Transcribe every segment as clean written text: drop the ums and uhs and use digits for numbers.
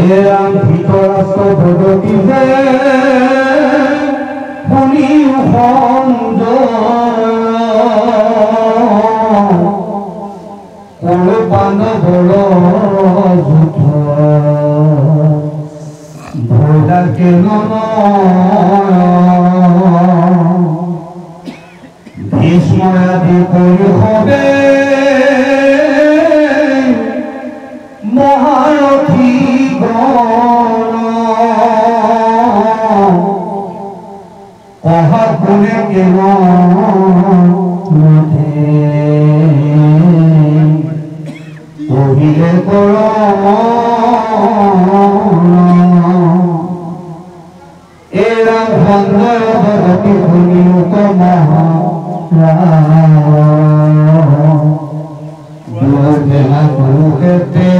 এৰাম ভিতৰস্থ ভগবতীতে শুনি সঞ্জয় পাণ্ডৱৰ যুদ্ধ ভয় লাগে ভীষ্ম আদি কৰি হবে মহাৰথী অহা কোনে পঢ়িলে কৰ এৰা সঞ্জয় ভগতী শুনিও মহা কুৰুক্ষেত্ৰে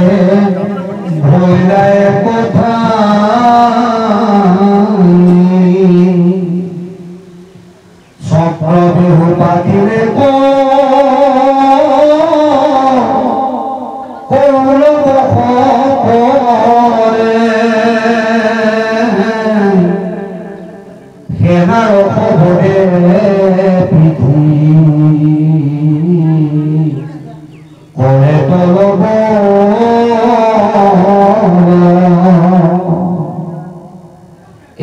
ভৈলাই কথা চক্ৰ বিহু পাতিলে সেনাৰ খবৰে কৰে তলব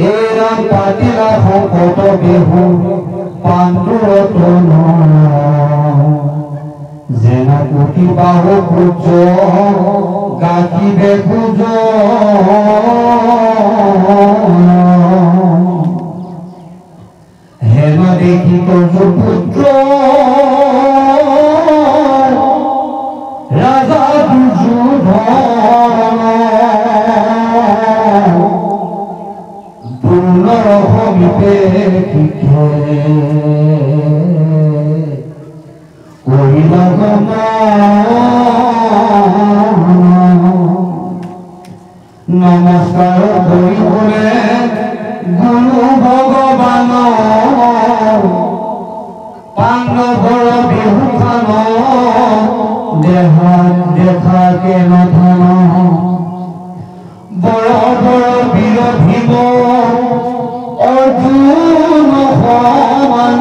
এৰা পাতিলা শপত বিহু পাণ্ডুৰ যেনা কোটি বাহু খোজ গাঁঠিবে খোজ হেন দেখি তোৰ পুত্ৰ ৰাজা দুৰ্যোধন পুনৰ হইবে কহিল নমস্কাৰ কৰিবলে গুৰু ভগবান পাণ্ডৱৰ বিভূষণ দেহাত দেখা কেন ধন বড় বড় বীৰ ভীম অৰ্জুন সমান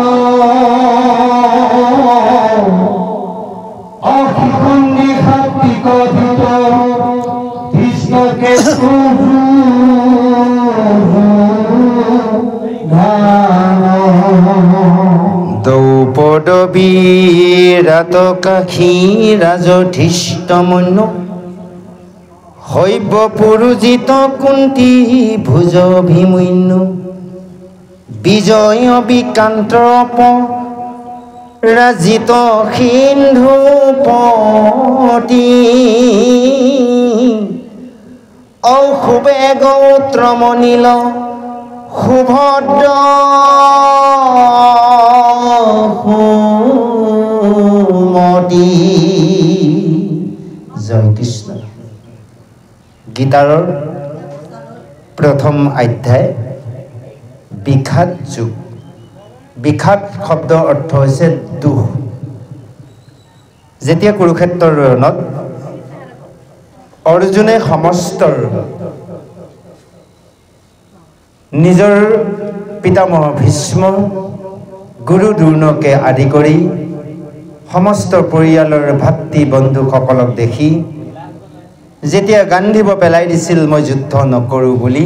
অখিখণ্ডী সাত্বিক ধৃত কৃষ্ণকে দ্ৰৌপদী ৰাতকাক্ষী ৰাজধৃষ্টমন্য শৈব পুৰুজিত কুন্তী ভুজ ভীমন্য বিজয় বিকান্তৰপ ৰাজিত সিন্ধুপতি অশুবে গৌত্ৰমনিল সুভদ্ৰ সুমতি। জয় কৃষ্ণ। গীতাৰৰ প্ৰথম অধ্যায় বিষাদ যুগ। বিষাদ শব্দৰ অৰ্থ হৈছে দুখ। যেতিয়া কুৰুক্ষেত্ৰৰ ৰণত অৰ্জুনে সমস্ত নিজৰ পিতামহ ভীষ্ম গুৰু দ্ৰোণকে আদি কৰি সমস্ত পৰিয়ালৰ ভাতৃ বন্ধুসকলক দেখি যেতিয়া গাণ্ডিব পেলাই দিছিল মই যুদ্ধ নকৰোঁ বুলি,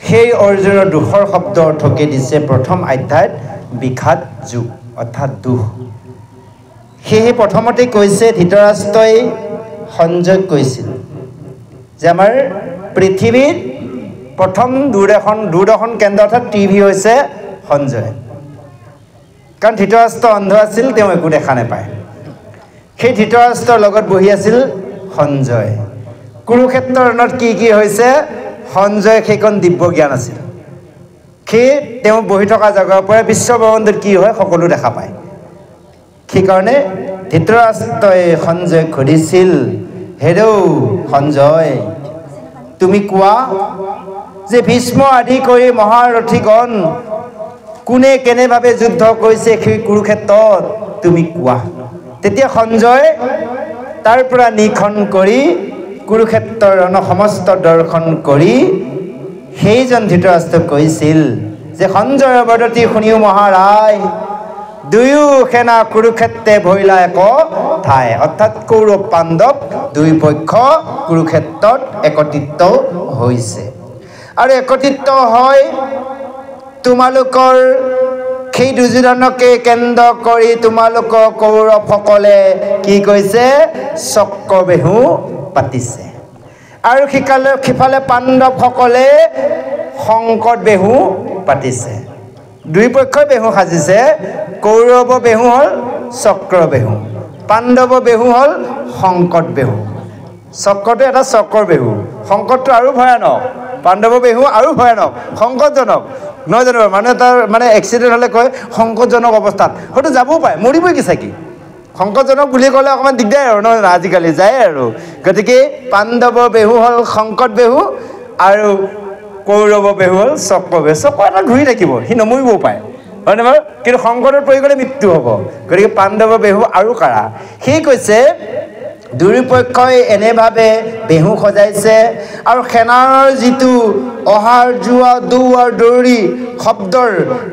সেই অৰ্জুনৰ দুখৰ শব্দ অৰ্থকে দিছে প্ৰথম অধ্যায়ত বিষাদ যুগ অৰ্থাৎ দুখ। সেয়ে প্ৰথমতে কৈছে ধৃতৰাষ্ট্ৰই সঞ্জয়ক কৈছিল যে আমাৰ পৃথিৱীত প্ৰথম দূৰদৰ্শন কেন্দ্ৰ অৰ্থাৎ টিভি হৈছে সঞ্জয়। কাৰণ ধৃতৰাষ্ট্ৰ অন্ধ আছিল, তেওঁ একো দেখা নাপায়। সেই ধৃতৰাষ্ট্ৰৰ লগত বহি আছিল সঞ্জয়। কুৰুক্ষেত্ৰৰ ৰণত কি কি হৈছে সঞ্জয় সেইখন দিব্য জ্ঞান আছিল। সেই তেওঁ বহি থকা জেগাৰ পৰা বিশ্বব্ৰহ্মাণ্ডত কি হয় সকলো দেখা পায়। সেইকাৰণে ধৃতৰাষ্ট্ৰই সঞ্জয়ক সুধিছিল, হেৰৌ সঞ্জয়, তুমি কোৱা যে ভীষ্ম আদি কৰি মহাৰথীগণ কোনে কেনেভাৱে যুদ্ধ কৰিছে সেই কুৰুক্ষেত্ৰত তুমি কোৱা। তেতিয়া সঞ্জয় তাৰ পৰা নিখন কৰি কুৰুক্ষেত্ৰৰ সমস্ত দৰ্শন কৰি সেইজন ধৃতৰাষ্ট্ৰক কৈছিল যে সঞ্জয়ৰ বদতি শুনিও মহাৰাজ দুয়ো সেনা কুৰুক্ষেত্ৰে ভৰিলা এক ঠাই অৰ্থাৎ কৌৰৱ পাণ্ডৱ দুই পক্ষ কুৰুক্ষেত্ৰত একত্ৰিত হৈছে আৰু একত্ৰিত হয় তোমালোকৰ সেই দুৰ্যোধনকে কেন্দ্ৰ কৰি তোমালোকৰ কৌৰৱসকলে কি কৈছে চক্ৰবেহু পাতিছে আৰু সিফালে পাণ্ডৱসকলে সংকট বেহু পাতিছে দুই পক্ষই বেহু সাজিছে কৌৰৱ বেহু হ'ল চক্ৰবেহু পাণ্ডৱ বেহু হ'ল সংকট বেহু চক্ৰটো এটা চক্ৰ বেহু সংকটটো আৰু ভয়ানক পাণ্ডৱ বেহু আৰু ভয়ানক সংকটজনক নহয় জানো মানুহে তাৰ মানে এক্সিডেণ্ট হ'লে কয় সংকটজনক অৱস্থাত হয়তো যাবও পাৰে মৰিবই কি চাকি সংকটজনক বুলি ক'লে অকণমান দিগদাৰ আৰু নহয় জানো আজিকালি যায় আৰু গতিকে পাণ্ডৱ বেহু হ'ল সংকট বেহু আৰু কৌৰৱ বেহু হ'ল চক্ৰ বেহু চক্ৰ এটা ঘূৰি থাকিব সি নমৰিবও পাৰে হয়নে বাৰু কিন্তু সংকটত পৰি গ'লে মৃত্যু হ'ব গতিকে পাণ্ডৱ বেহু আৰু কাৰা সি কৈছে দুয়োপক্ষই এনেভাৱে বেহু সজাইছে আৰু সেনাৰ যিটো অহাৰ যোৱা দৌৰ দৌৰি শব্দৰ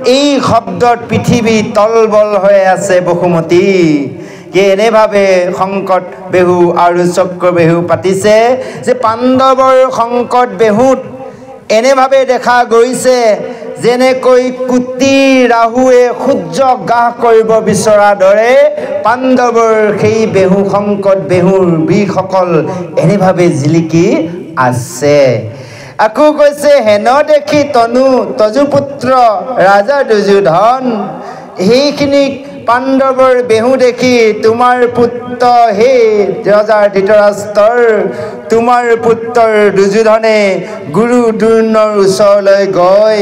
এই শব্দত পৃথিৱী তলবল হৈ আছে বসুমতী কি এনেভাৱে সংকট বেহু আৰু চক্ৰ বেহু পাতিছে যে পাণ্ডৱৰ সংকট বেহুত এনেভাৱে দেখা গৈছে যেনেকৈ কুটি ৰাহুৱে সূৰ্যক গ্ৰাস কৰিব বিচৰা দৰে পাণ্ডৱৰ সেই বেহু সংকট বেহুৰ বীৰসকল এনেভাৱে জিলিকি আছে আকৌ কৈছে হেন দেখি তজুপুত্ৰ ৰাজা দুৰ্যোধন সেইখিনিক পাণ্ডৱৰ বেহু দেখি তোমাৰ পুত্ৰ হে ৰজাৰ ধৃতৰাষ্ট্ৰৰ তোমাৰ পুত্ৰৰ দুৰ্যোধনে গুৰু দ্ৰোণৰ ওচৰলৈ গৈ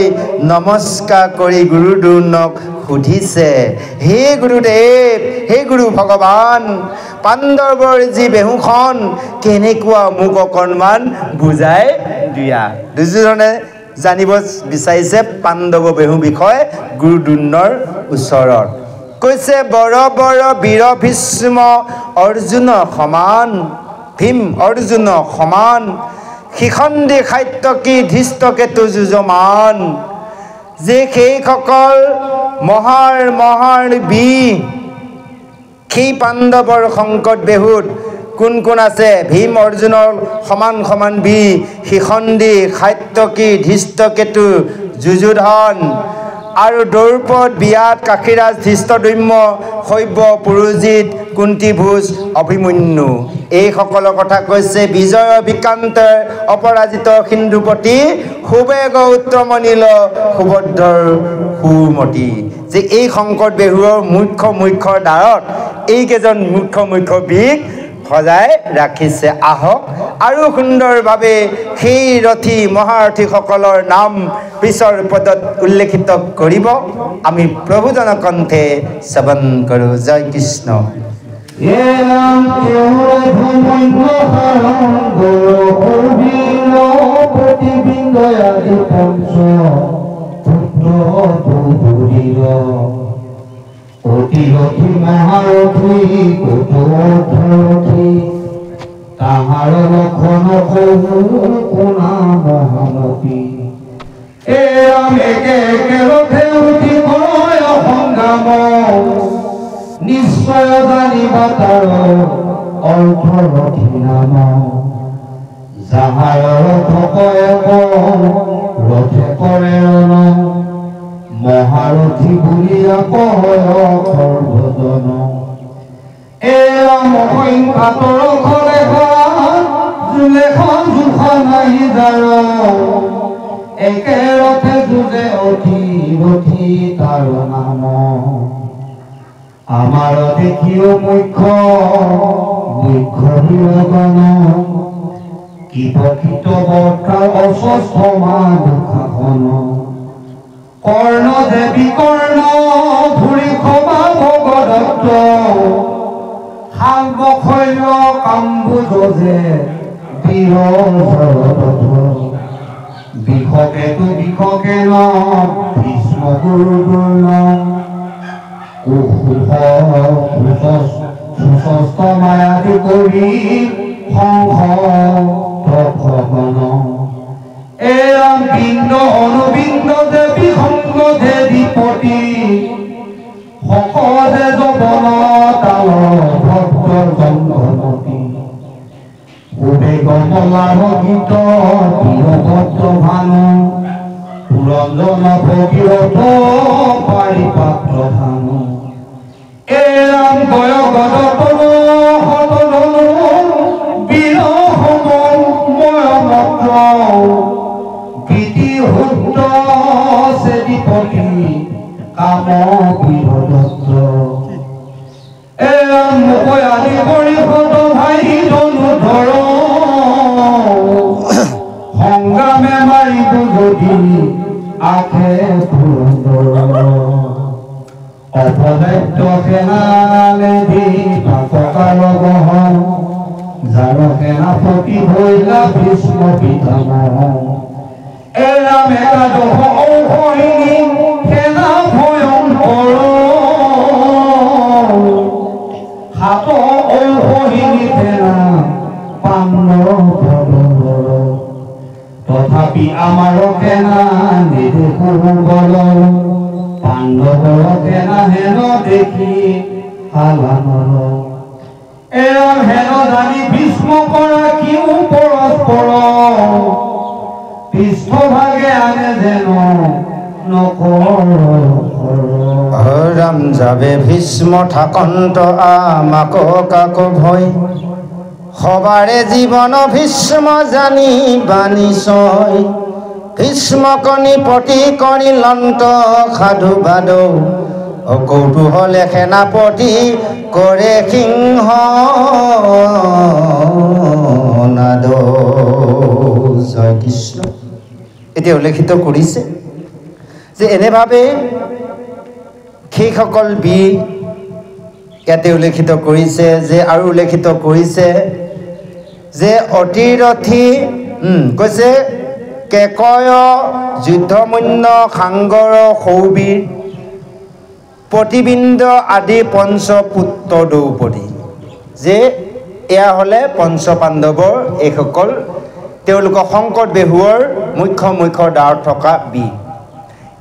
নমস্কাৰ কৰি গুৰু দ্ৰোণক সুধিছে হে গুৰুদেৱ হে গুৰু ভগৱান পাণ্ডৱৰ যি বেহুখন কেনেকুৱা মোক অকণমান বুজাই দিয়া দুৰ্যোধনে জানিব বিচাৰিছে পাণ্ডৱ বেহু বিষয়ে গুৰু দ্ৰোণৰ ওচৰত কৈছে বৰ বৰ বীৰ ভীষ্ম অৰ্জুন সমান ভীম অৰ্জুন সমান শিখণ্ডী সাত্যকী ধৃষ্টকেতু যুজমান যে সেইসকল মহাৰ বীৰ সেই পাণ্ডৱৰ সংকট বেহুত কোন কোন আছে ভীম অৰ্জুনৰ সমান বীৰ শিখণ্ডী সাত্যকী ধৃষ্টকেতু যুজোধন আৰু দ্ৰৌপদ বিয়াত কাশীৰাজ ধৃষ্টদ্যুম্ন শৈব্য পুৰোজিত কুন্তীভোজ অভিমন্যু এইসকলৰ কথা কৈছে বিজয় বিক্ৰান্তৰ অপৰাজিত সিন্ধুপতি সুবেগ উত্তমনীল সুভদ্ৰৰ সুমতি যে এই সংকট বেহুৰ মুখ্য দ্বাৰত এইকেইজন মুখ্য বীক সজাই ৰাখিছে আহক আৰু সুন্দৰভাৱে সেই ৰথী মহাৰথীসকলৰ নাম পিছৰ পদত উল্লেখিত কৰিব আমি প্ৰভুজন কণ্ঠে শ্ৰৱণ কৰোঁ জয় কৃষ্ণ অতিৰথী মহাৰথী কঠোৰথী তাহাৰ লক্ষণ শুনা মহামতী একে উঠি কয় সংগ্ৰাম নিশ্চয় জানিবা তাৰ অৰ্থৰথী নাম যাহাৰ ৰথ কয় ৰথে কৰে ৰণ মহাৰথী বুলিয়া কয় সৰ্বজন এয়া মহিংসাতৰ ঘৰে জোখা নাই যাৰ একে ৰথে যুঁজে অধি তাৰ নাম আমাৰ দেখিও মুখ্য বিৰগণ কি প্ৰকৃত বৰ্তাৰ অস্বস্থ দুখাখন কৰ্ণ দেৱী কৰ্ণ ধুৰি ক্ষমা ভগদত্ত সাংবশল্য কাম্বুজে বীৰ বিষকে ন ভীষ্ম গুৰু দ্ৰোণ সুস্থ মায়াদি কৰি সংঘ এরাম বিন্দ অনুবিন্দ দেবী সংগ দেবীপতি সকলে যবন তাল ভক্ত জংঘমতী উবে কমলার গীত বীরভদ্র ভানু পুরঞ্জন ভগীরথ পারিপাত্র ভানু এরাম গয়গদতন হতন বীর সমল ময়মত্র গীতি হুদ্র সেদিপতি কাম বীরদত্ত এরাম মুকয়ালি পরিষদ ভাই ধনুধৰ সংগ্ৰামে মাৰিব যদি আখে পুৰন্দৰ অপদার্থ সেনালে দি পাতকার গহন যার সেনাপতি হইলা ভীষ্ম পিতামহ এরাম একাদশ ঔষধি সেনা ভয়ঙ্কর হাত ঔষধি সেনা পাণ্ডব তথাপি আমার সেনা নির্ভুল পাণ্ডৱৰ সেনা হেন দেখি হালানৰ এৰাম হেন জানি ভীষ্ম কৰা কিও পৰস্পৰ পৃষ্ঠভাগে আনে যেন নকৰ ৰাম যাবে ভীষ্ম ঠাকন্ত আমাক কাকো ভয় সবাৰে জীৱন ভীষ্ম জানি বাণী ছয় ভীষ্মকনি পতি কৰি লন্ত সাধু বাদৌ কৌতূহলে সেনাপতি কৰে সিংহ নাদ জয় কৃষ্ণ। এতিয়া উল্লেখিত কৰিছে যে এনেভাৱে সেইসকল বীৰ ইয়াতে উল্লেখিত কৰিছে যে আৰু উল্লেখিত কৰিছে যে অতিৰথী কৈছে কেকয় যুদ্ধমন্য সাংগৰ সৌবীৰ প্ৰতিবিন্দ আদি পঞ্চপুত্ৰ দ্ৰৌপদী যে এয়া হ'লে পঞ্চপাণ্ডৱৰ এইসকল তেওঁলোকৰ সংকট বেহুৱৰ মুখ্য দ্বাৰত থকা বীৰ।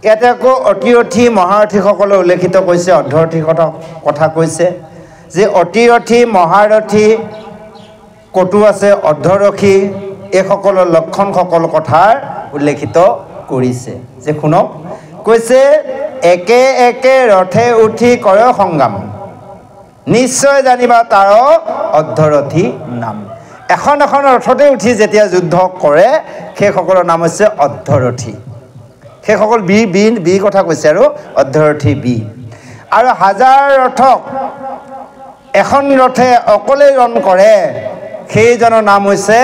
ইয়াতে আকৌ অতিৰথী মহাৰথীসকলে উল্লেখিত কৰিছে অৰ্ধৰথী কথা কৈছে যে অতিৰথী মহাৰথী কতো আছে অৰ্ধৰথী এইসকলৰ লক্ষণ সকল কথাৰ উল্লেখিত কৰিছে যে শুনক কৈছে একে একে ৰথে উঠি কৰে সংগ্ৰাম নিশ্চয় জানিবা তাৰ অৰ্ধৰথী নাম। এখন এখন ৰথতে উঠি যেতিয়া যুদ্ধ কৰে সেইসকলৰ নাম হৈছে অৰ্ধৰথী। সেইসকল বীৰ কথা কৈছে আৰু অৰ্ধৰথী বীৰ। আৰু হাজাৰ ৰথক এখন ৰথে অকলে ৰণ কৰে সেইজনৰ নাম হৈছে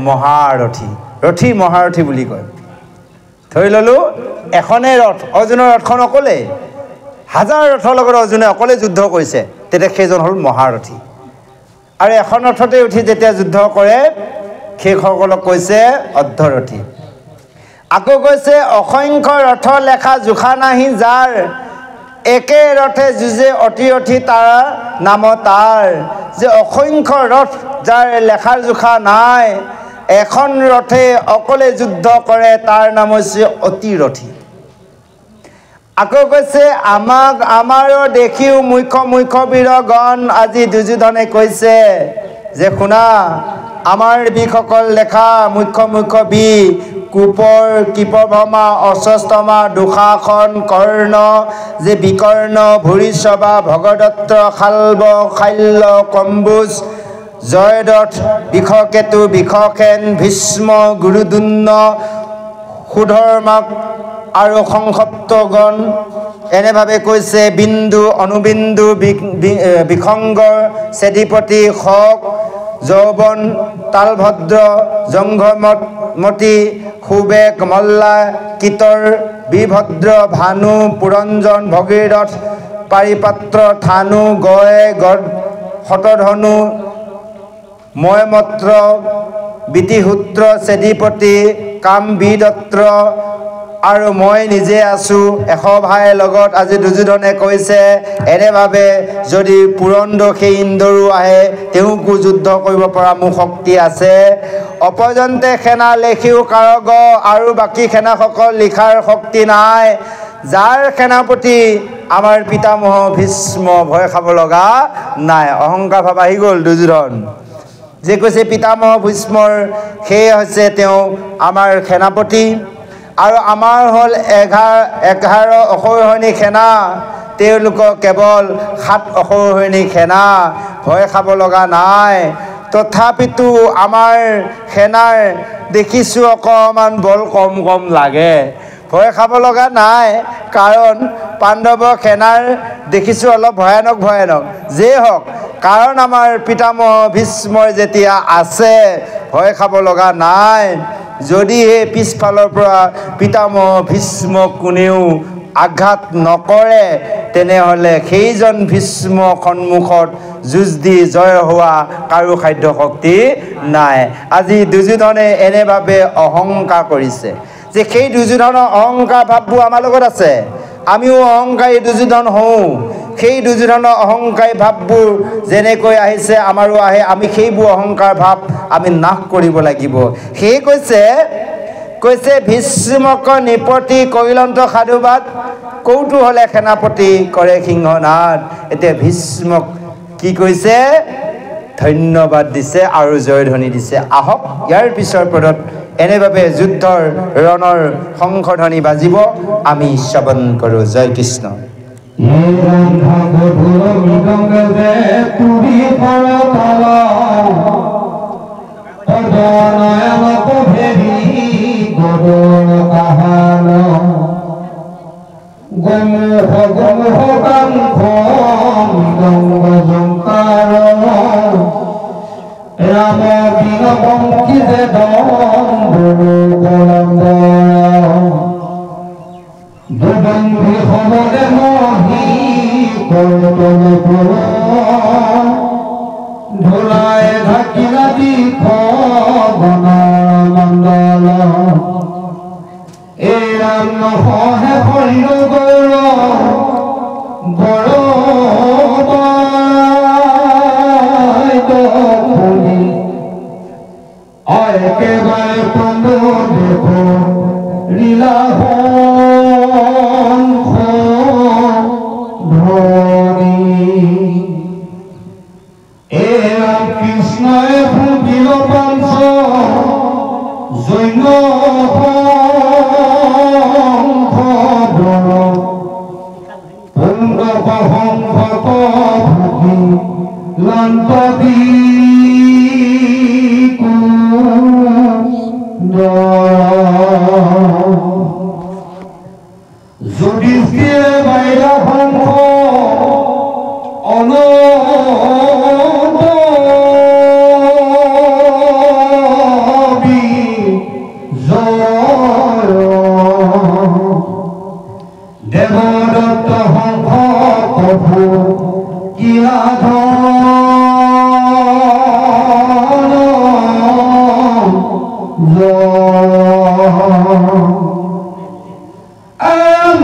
মহাৰথী। ৰথী মহাৰথী বুলি কয়। ধৰি ল'লোঁ এখনে ৰথ অৰ্জুনৰ ৰথখন অকলে হাজাৰ ৰথৰ লগত অৰ্জুনে অকলে যুদ্ধ কৰিছে তেতিয়া সেইজন হ'ল মহাৰথী। আৰু এখন ৰথতে উঠি যেতিয়া যুদ্ধ কৰে সেইসকলক কৈছে অৰ্ধৰথী। আকৌ কৈছে অসংখ্য ৰথ লেখা জোখা নাহি যাৰ একে ৰথে যুঁজে অতিৰথী তাৰ নাম তাৰ যে অসংখ্য ৰথ যাৰ লেখাৰ জোখা নাই এখন ৰথে অকলে যুদ্ধ কৰে তাৰ নাম হৈছে অতিৰথী। আকৌ কৈছে আমাৰো দেখিও মুখ্য বীৰগণ আজি দুৰ্যোধনে কৈছে যে শুনা আমাৰ বীৰসকল লেখা মুখ্য বীৰ কুপৰ কৃপভমা অশ্বস্তমা দুঃশাসন কৰ্ণ যে বিকৰ্ণ ভূৰিশ্ৰৱা ভগদত্ত শাল্ব শাল্য কম্বোজ জয়দত্ত বিষকেতু বিষসেন ভীষ্ম গুৰুদুন্ন সুধৰ্মাক আৰু সংসপ্তগণ এনেভাৱে কৈছে বিন্দু অনুবিন্দু বিসংগৰ সেধিপতি শক যৌৱন তালভদ্ৰ জংঘমতী সুবেক মল্লা কীতৰ বীৰভদ্ৰ ভানু পুৰঞ্জন ভগীৰথ পাৰিপাত্ৰ থানু গয়ে শতধনু ময়মত্ৰ বিতিসূত্ৰ সেধিপতি কাম বীৰদত্ত আৰু মই নিজে আছো। 100 ভাইৰ লগত আজি দুৰ্যোধনে কৈছে এনেভাৱে যদি পুৰন্দৰ ইন্দৰো আহে তেওঁকো যুদ্ধ কৰিব পৰা মোৰ শক্তি আছে। অপৰ্যন্তে সেনা লেখিও কাৰগ আৰু বাকী সেনাসকল লিখাৰ শক্তি নাই। যাৰ সেনাপতি আমাৰ পিতামহ ভীষ্ম ভয় খাব লগা নাই। অহংকাৰ ভাৱ আহি গ'ল দুৰ্যোধন যে কৈছে পিতামহ ভীষ্মৰ সেই হৈছে তেওঁ আমাৰ সেনাপতি আৰু আমাৰ হ'ল 11 অসৌহিণী সেনা, তেওঁলোকৰ কেৱল 7 অসৌহিণী সেনা। ভয় খাব লগা নাই। তথাপিতো আমাৰ সেনাৰ দেখিছোঁ অকণমান বল কম লাগে। ভয় খাব লগা নাই কাৰণ পাণ্ডৱৰ সেনাৰ দেখিছোঁ অলপ ভয়ানক যেই হওক কাৰণ আমাৰ পিতামহ ভীষ্মৰ যেতিয়া আছে ভয় খাব লগা নাই। যদিহে পিছফালৰ পৰা পিতামহ ভীষ্মক কোনেও আঘাত নকৰে তেনেহ'লে সেইজন ভীষ্ম সন্মুখত যুঁজ দি জয় হোৱা কাৰো খাদ্য শক্তি নাই। আজি দুৰ্যোধনে এনেভাৱে অহংকাৰ কৰিছে যে সেই দুৰ্যোধনৰ অহংকাৰ ভাৱবোৰ আমাৰ লগত আছে। আমিও অহংকাৰী দুৰ্যোধন হওঁ। সেই দুৰ্যোধনৰ অহংকাৰী ভাৱবোৰ যেনেকৈ আহিছে আমাৰো আহে। আমি সেইবোৰ অহংকাৰ ভাৱ আমি নাশ কৰিব লাগিব। সেয়ে কৈছে ভীষ্মক নিপতি কৈলন্ত সাধুবাদ কৌতূহলে সেনাপতি কৰে সিংহনাদ। এতিয়া ভীষ্মক কি কৈছে ধন্যবাদ দিছে আৰু জয়ধ্বনি দিছে। আহক ইয়াৰ পিছৰ পদত এনেভাৱে যুদ্ধৰ ৰণৰ শংখধ্বনি বাজিব, আমি শ্ৰৱণ কৰোঁ। জয় কৃষ্ণ। ৰাম বিনবঙ্কি যে দুদম্ভি সমৰে মহি ধুলায় ঢাকিলা দীপ গণমণ্ডল এই ৰাম নহে সৈন্য গৌৰ একেবাৰে পণ্ড দেখো লীলা ধনী এ ৰাম কৃষ্ণয়ে ভূমিল পাঞ্চ জৈন পুণ্ডক সংভত ভূমি লান্ত দি যুধিষ্ঠিৰে বাইৰা শংখ দেৱদত্ত শংখ প্ৰভু কিৰাধ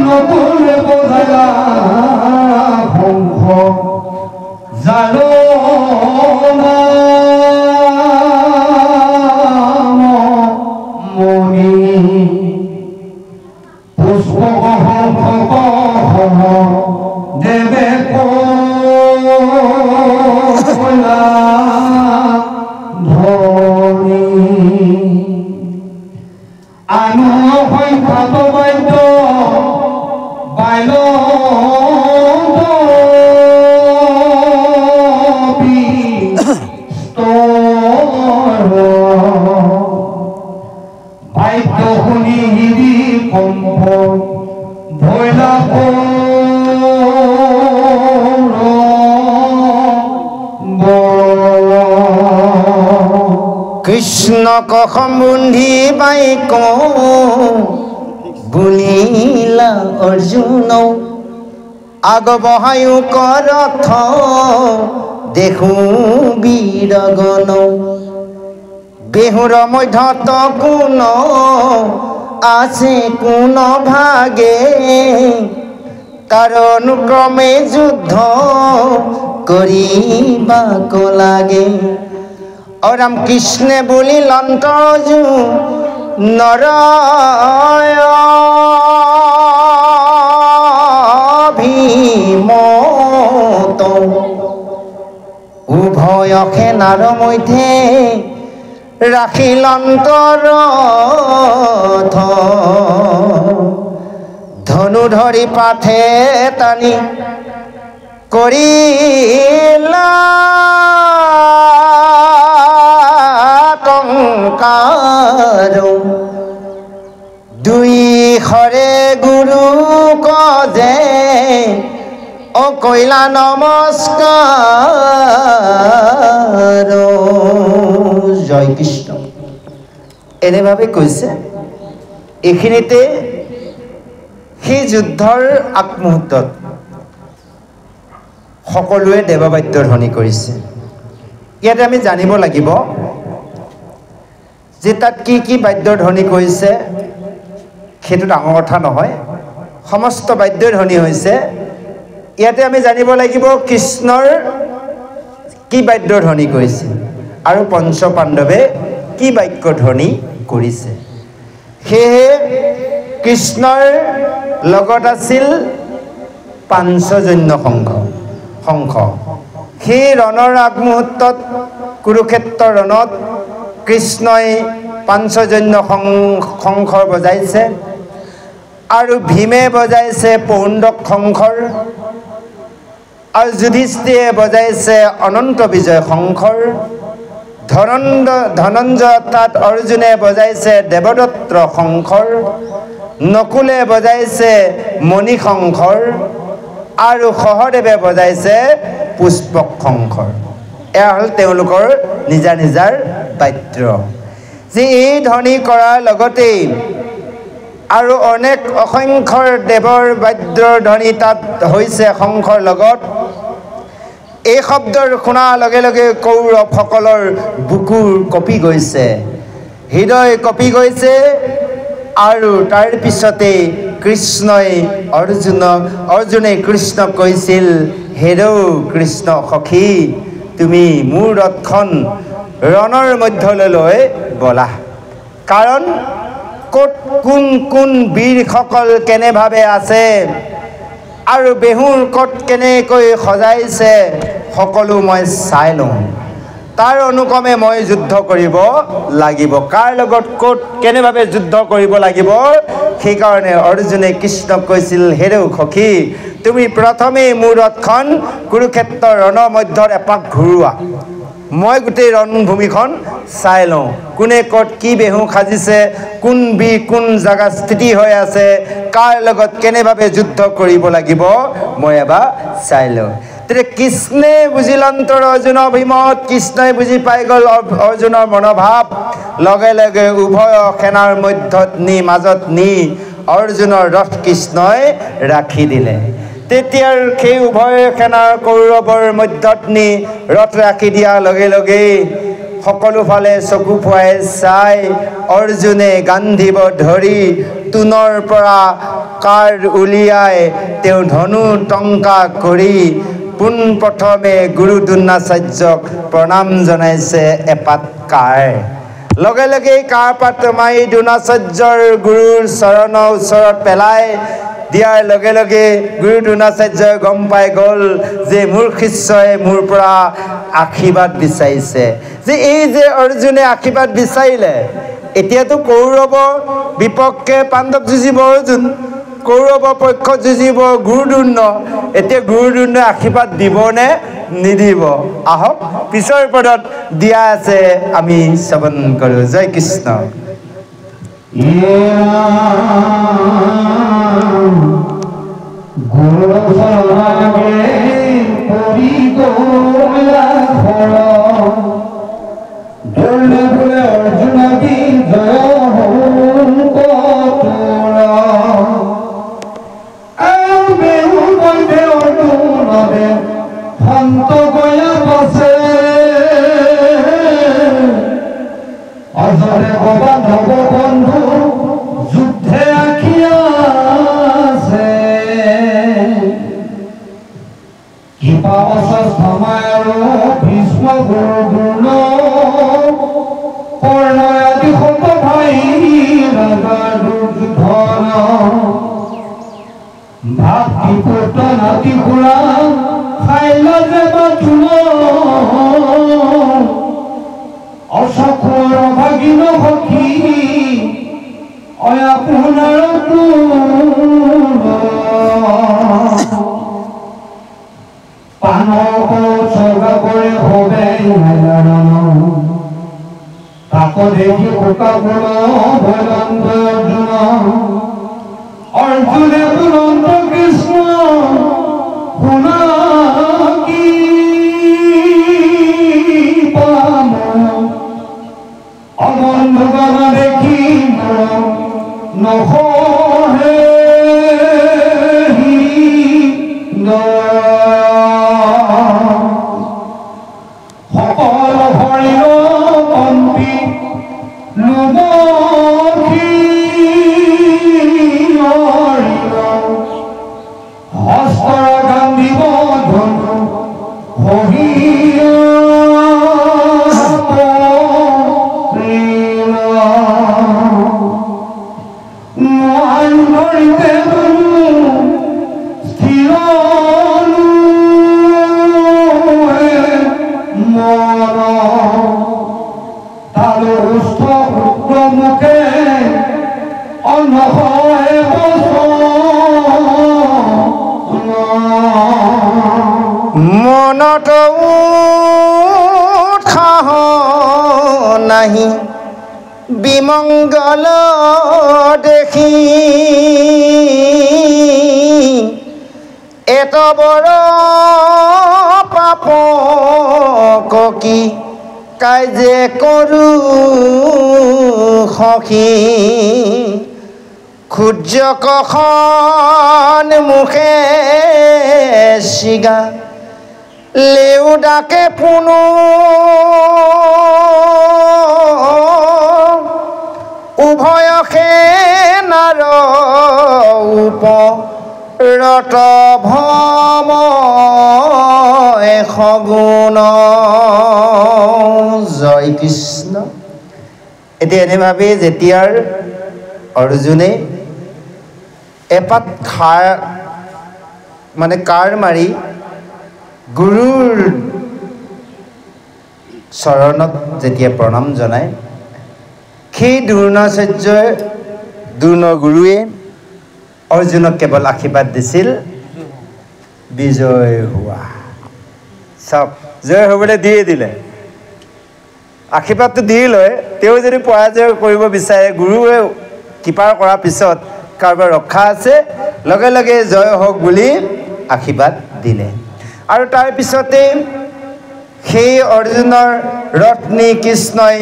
নতুনে বজালা শংখ জালনা মণি পুষ্পক শংখ দেৱে কলা ধনী আনু সংখ্যাত বাদ্য বাইল বাদ্য শুনি হিৰি কম্প ভৈলা কৃষ্ণক সম্বন্ধি বাইক বুলিলা অৰ্জুন আগবহায়ু কৰথ দেখো বীৰগণ বেহুৰ মধ্যত কোন আছে কোন ভাগে কারণ ক্রমে যুদ্ধ করিবাক লাগে রাম কৃষ্ণে বলি লন্তজু নরয় ভীমত উভয় সেনার মধ্যে রাখিল অন্তরথ ধনু ধরি পাঠে টানি করিলা কংকাৰ দুই খৰে গুৰু কজে কইলা নমস্কাৰ জয় কৃষ্ণ এনেভাৱে কৈছে এইখিনিতে সেই যুদ্ধৰ আগমুহূৰ্তত সকলোৱে দেৱবাদ্য ধ্বনি কৰিছে ইয়াতে আমি জানিব লাগিব যে তাত কি কি বাদ্য ধ্বনি কৰিছে সেইটো ডাঙৰ কথা নহয় সমস্ত বাদ্য ধ্বনি হৈছে ইয়াতে আমি জানিব লাগিব কৃষ্ণৰ কি বাদ্য ধ্বনি কৰিছে আৰু পঞ্চ পাণ্ডৱে কি বাক্য ধ্বনি কৰিছে সেয়ে কৃষ্ণৰ লগত আছিল পাঞ্চজন্য শংখ সেই ৰণৰ আগমুহূৰ্তত কুৰুক্ষেত্ৰ ৰণত কৃষ্ণই পাঞ্চজন্য শংখ বজাইছে আৰু ভীমে বজাইছে পৌণ্ডক শংখৰ আৰু যুধিষ্ঠিৰে বজাইছে অনন্ত বিজয় শংখৰ ধনঞ্জয় অৰ্থাৎ অৰ্জুনে বজাইছে দেৱদত্ত শংখৰ নকুলে বজাইছে মণি শংখৰ আৰু সহদেৱে বজাইছে পুষ্পক শংখৰ এয়া হ'ল তেওঁলোকৰ নিজা নিজাৰ বাদ্য যে এই ধ্বনি কৰাৰ লগতেই আৰু অনেক অসংখ্যৰ দেৱৰ বাদ্যৰ ধ্বনি তাত হৈছে শংখৰ লগত এই শব্দৰ শুনাৰ লগে লগে কৌৰৱসকলৰ বুকুৰ কঁপি গৈছে হৃদয় কঁপি গৈছে আৰু তাৰ পিছতে কৃষ্ণই অৰ্জুনে কৃষ্ণক কৈছিল হেৰৌ কৃষ্ণ সখী তুমি মোৰ ৰথখন ৰণৰ মধ্যলৈ বলা কাৰণ ক'ত কোন কোন বীৰসকল কেনেভাৱে আছে আৰু বেহুৰ ক'ত কেনেকৈ সজাইছে সকলো মই চাই লওঁ তাৰ অনুক্ৰমে মই যুদ্ধ কৰিব লাগিব কাৰ লগত ক'ত কেনেভাৱে যুদ্ধ কৰিব লাগিব সেইকাৰণে অৰ্জুনে কৃষ্ণক কৈছিল হেৰৌ সখী তুমি প্ৰথমে মোৰ ৰথখন কুৰুক্ষেত্ৰৰ ৰণৰ মধ্যত এপাক ঘূৰোৱা মই গোটেই ৰণভূমিখন চাই লওঁ কোনে ক'ত কি বেহু সাজিছে কোন বীৰ কোন জাগা স্থিতি হৈ আছে কাৰ লগত কেনেভাৱে যুদ্ধ কৰিব লাগিব মই এবাৰ চাই লওঁ তেতিয়া কৃষ্ণে বুজিল অন্তৰ অৰ্জুনৰ ভীমত কৃষ্ণই বুজি পাই গ'ল অৰ্জুনৰ মনোভাৱ লগে লগে উভয় সেনাৰ মাজত নি অৰ্জুনৰ ৰথ কৃষ্ণই ৰাখি দিলে তেতিয়াৰ সেই উভয় সেনাৰ কৌৰৱৰ মধ্যত নি ৰথ ৰাখি দিয়াৰ লগে লগে সকলো ফালে চকু ফুৱাই চাই অৰ্জুনে গান্ধিব ধৰি তোনৰ পৰা কাৰ উলিয়াই তেওঁ ধনু টংকা কৰি পোনপ্ৰথমে গুৰু দ্ৰোণাচাৰ্যক প্ৰণাম জনাইছে এপাত কাৰ লগে লগে কাৰ পাত মাৰি দ্ৰোণাচাৰ্যৰ গুৰুৰ চৰণৰ ওচৰত পেলাই দিয়াৰ লগে লগে গুৰু দ্ৰোণাচাৰ্যই গম পাই গ'ল যে মোৰ শিষ্যই মোৰ পৰা আশীৰ্বাদ বিচাৰিছে যে এই যে অৰ্জুনে আশীৰ্বাদ বিচাৰিলে এতিয়াতো কৌৰৱৰ বিপক্ষে পাণ্ডৱ যুঁজিব অৰ্জুন কৌৰৱৰ পক্ষত যুঁজিব গুৰু দ্ৰোণ এতিয়া গুৰু দ্ৰোণে আশীৰ্বাদ দিবনে নিদিব আহক পিছৰ পদত দিয়া আছে আমি শ্ৰৱণ কৰোঁ জয় কৃষ্ণ গুৰু শৰণে পৰি গ'লা ঘৰ দৌলে বোলে অৰ্জুন বিজয় হ'ল কটোৰ বেহু মধ্যে অৰ্জুনবে সন্ত গয়া বসে অজৰে বান্ধৱ বন্ধু যুদ্ধ গুণ কৰ্ণয়াদি শত ভাই ৰাজাৰ ধন ভাবি পুত নাতি খুৰা খাইল যে বাচুন অসখৰ ভাগিন সখী অয়াপুনাৰ পানক চগা কৰে হবে তাকে দেখি কোকাগুল ভয়ন্ত অৰ্জুনে দুৰন্ত কৃষ্ণ শুনা কি পাম অবন্ধুগণ দেখি নহে সকল হৰিণ কম্পি লুমখি হস্তৰ গান্ধীব ধনু ধৰিতে স্থিৰ মুখে অনহয় মনত উৎসাহ নাহি বিমংগল দেখি এত বড় পাপ কি কাজে কৰো সখী সূৰ্যকখন মুখে চিগা লেউ ডাকে পুনু উভয়কে নাৰ উপৰত ভম সগুণ জয় কৃষ্ণ। এতিয়া এনে ভাবি যেতিয়াৰ অৰ্জুনে এপাত খাৰ মানে কাৰ মাৰি গুৰুৰ চৰণত যেতিয়া প্ৰণাম জনায় সেই দ্ৰোণাচাৰ্যৰ দ্ৰোণ গুৰুৱে অৰ্জুনক কেৱল আশীৰ্বাদ দিছিল বিজয় হোৱা। চাওক জয় হ'বলৈ দিয়ে দিলে, আশীৰ্বাদটো দি লয়। তেওঁ যদি পৰাজয় কৰিব বিচাৰে গুৰুৱে কৃপা কৰাৰ পিছত কাৰোবাৰ ৰক্ষা আছে লগে লগে জয় হওক বুলি আশীৰ্বাদ দিলে। আৰু তাৰপিছতে সেই অৰ্জুনৰ ৰত্নী কৃষ্ণই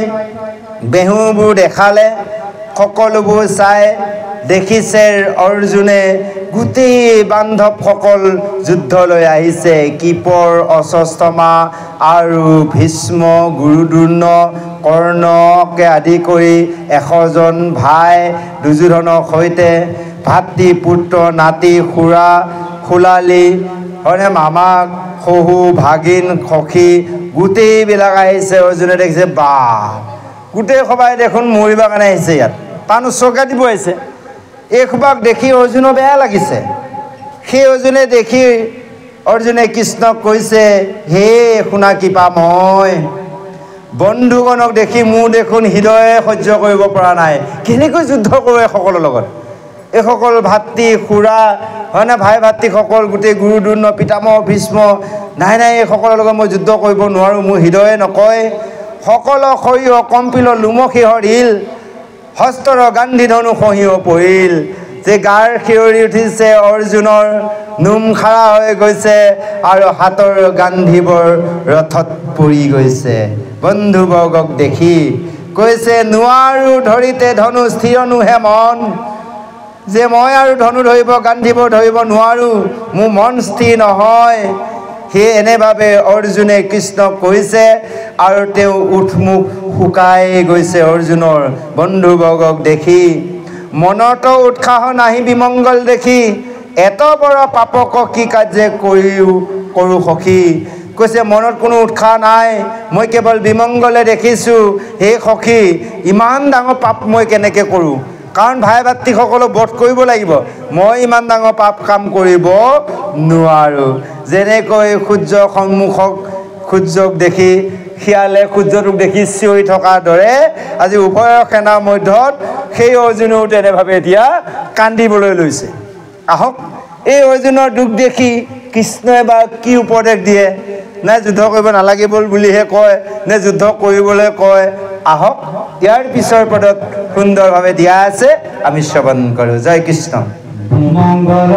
বেহুবোৰ দেখালে, সকলোবোৰ চাই দেখিছে অৰ্জুনে গোটেই বান্ধৱসকল যুদ্ধলৈ আহিছে। কৃপৰ, অশ্বত্থামা আৰু ভীষ্ম, গুৰু দ্ৰোণ, কৰ্ণকে আদি কৰি 100জন ভাই দুৰ্যোধনৰ সৈতে ভাতৃ পুত্ৰ নাতি খুৰা খোলালি হয়নে মামাক শহু ভাগিন সখী গোটেইবিলাক আহিছে। অৰ্জুনে দেখিছে বা গোটেই সবাই দেখোন মৰিবৰ কাৰণে আহিছে, ইয়াত পাণ উৎসৰ্গা দিব আহিছে। এই সবাক দেখি অৰ্জুনৰ বেয়া লাগিছে। সেই অৰ্জুনে দেখি অৰ্জুনে কৃষ্ণক কৈছে, হে শুনা কৃপা মই বন্ধুগণক দেখি মোৰ দেখোন হৃদয়ে সহ্য কৰিব পৰা নাই। কেনেকৈ যুদ্ধ কৰোঁ এইসকলৰ লগত? এইসকল ভাতৃ খুৰা হয়নে ভাই ভাতৃসকল গোটেই গুৰু দ্ৰোণ পিতামহ ভীষ্ম, নাই নাই এইসকলৰ লগত মই যুদ্ধ কৰিব নোৱাৰোঁ, মোৰ হৃদয়ে নকয়। সকলো সৰিহ কম্পিল লোমশিহৰ ইল, হস্তৰ গান্ধী ধনু খহিও পৰিল। যে গাৰ শিয়ৰি উঠিছে অৰ্জুনৰ, নোম খাৰা হৈ গৈছে আৰু হাতৰ গান্ধীবৰ ৰথত পৰি গৈছে। বন্ধুবৰ্গক দেখি কৈছে, নোৱাৰো ধৰিতে ধনু স্থিৰ নোহে মন। যে মই আৰু ধনু ধৰিব গান্ধীবৰ ধৰিব নোৱাৰোঁ, মোৰ মন স্থিৰ নহয়। সেয়ে এনেভাৱে অৰ্জুনে কৃষ্ণক কৈছে আৰু তেওঁ উঠমুখ শুকাই গৈছে অৰ্জুনৰ। বন্ধুবৰ্গক দেখি মনত উৎসাহ নাহি বিমংগল দেখি এত বড় পাপক কি কাৰ্যে কৰোঁ সখী। কৈছে মনত কোনো উৎসাহ নাই, মই কেৱল বিমংগলে দেখিছোঁ। হে সখী, ইমান ডাঙৰ পাপ মই কেনেকৈ কৰোঁ? কাৰণ ভাই ভাতৃসকলক বধ কৰিব লাগিব, মই ইমান ডাঙৰ পাপ কাম কৰিব নোৱাৰোঁ। যেনেকৈ সূৰ্যৰ সন্মুখক সূৰ্যক দেখি শিয়ালে সূৰ্যটোক দেখি চিঞৰি থকাৰ দৰে আজি উভয় সেনাৰ মধ্যত সেই অৰ্জুনেও তেনেভাৱে এতিয়া কান্দিবলৈ লৈছে। আহক, এই অৰ্জুনৰ দুখ দেখি কৃষ্ণই বা কি উপদেশ দিয়ে? নে যুদ্ধ কৰিব নালাগিব বুলিহে কয়, নে যুদ্ধ কৰিবলৈ কয়? আহক, ইয়াৰ পিছৰ পদত সুন্দৰভাৱে দিয়া আছে, আমি শ্ৰৱণ কৰোঁ। জয় কৃষ্ণ। মংগল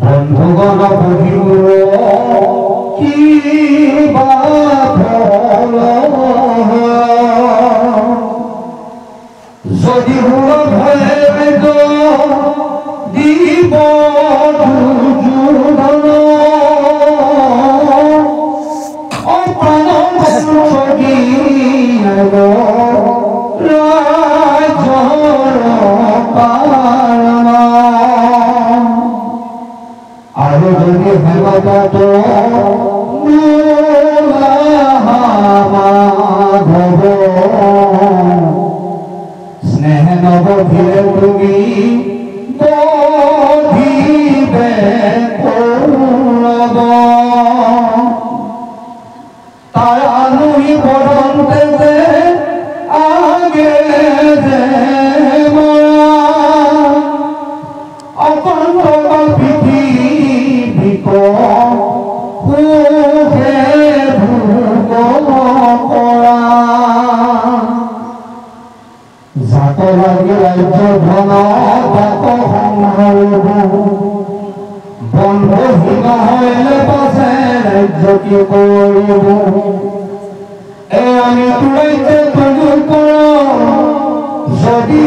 বন্ধুগণ বহিমূৰ কি বা যদি ভয়ে দিব আৰু যদি হেমত স্নেহ নবধিলে তুমি বধিবে তাই আনুহি বদন্তে যে আগে যে অপন্তকাল পৃথিবীক সুখে ভোগ কৰা জাত লাগি ৰাজ্য ধন জাত সংহাৰিব বন্ধহীন হইলে পাছে ৰাজ্য কি কৰিব আমি ৰাজ্য তলু কৰ যদি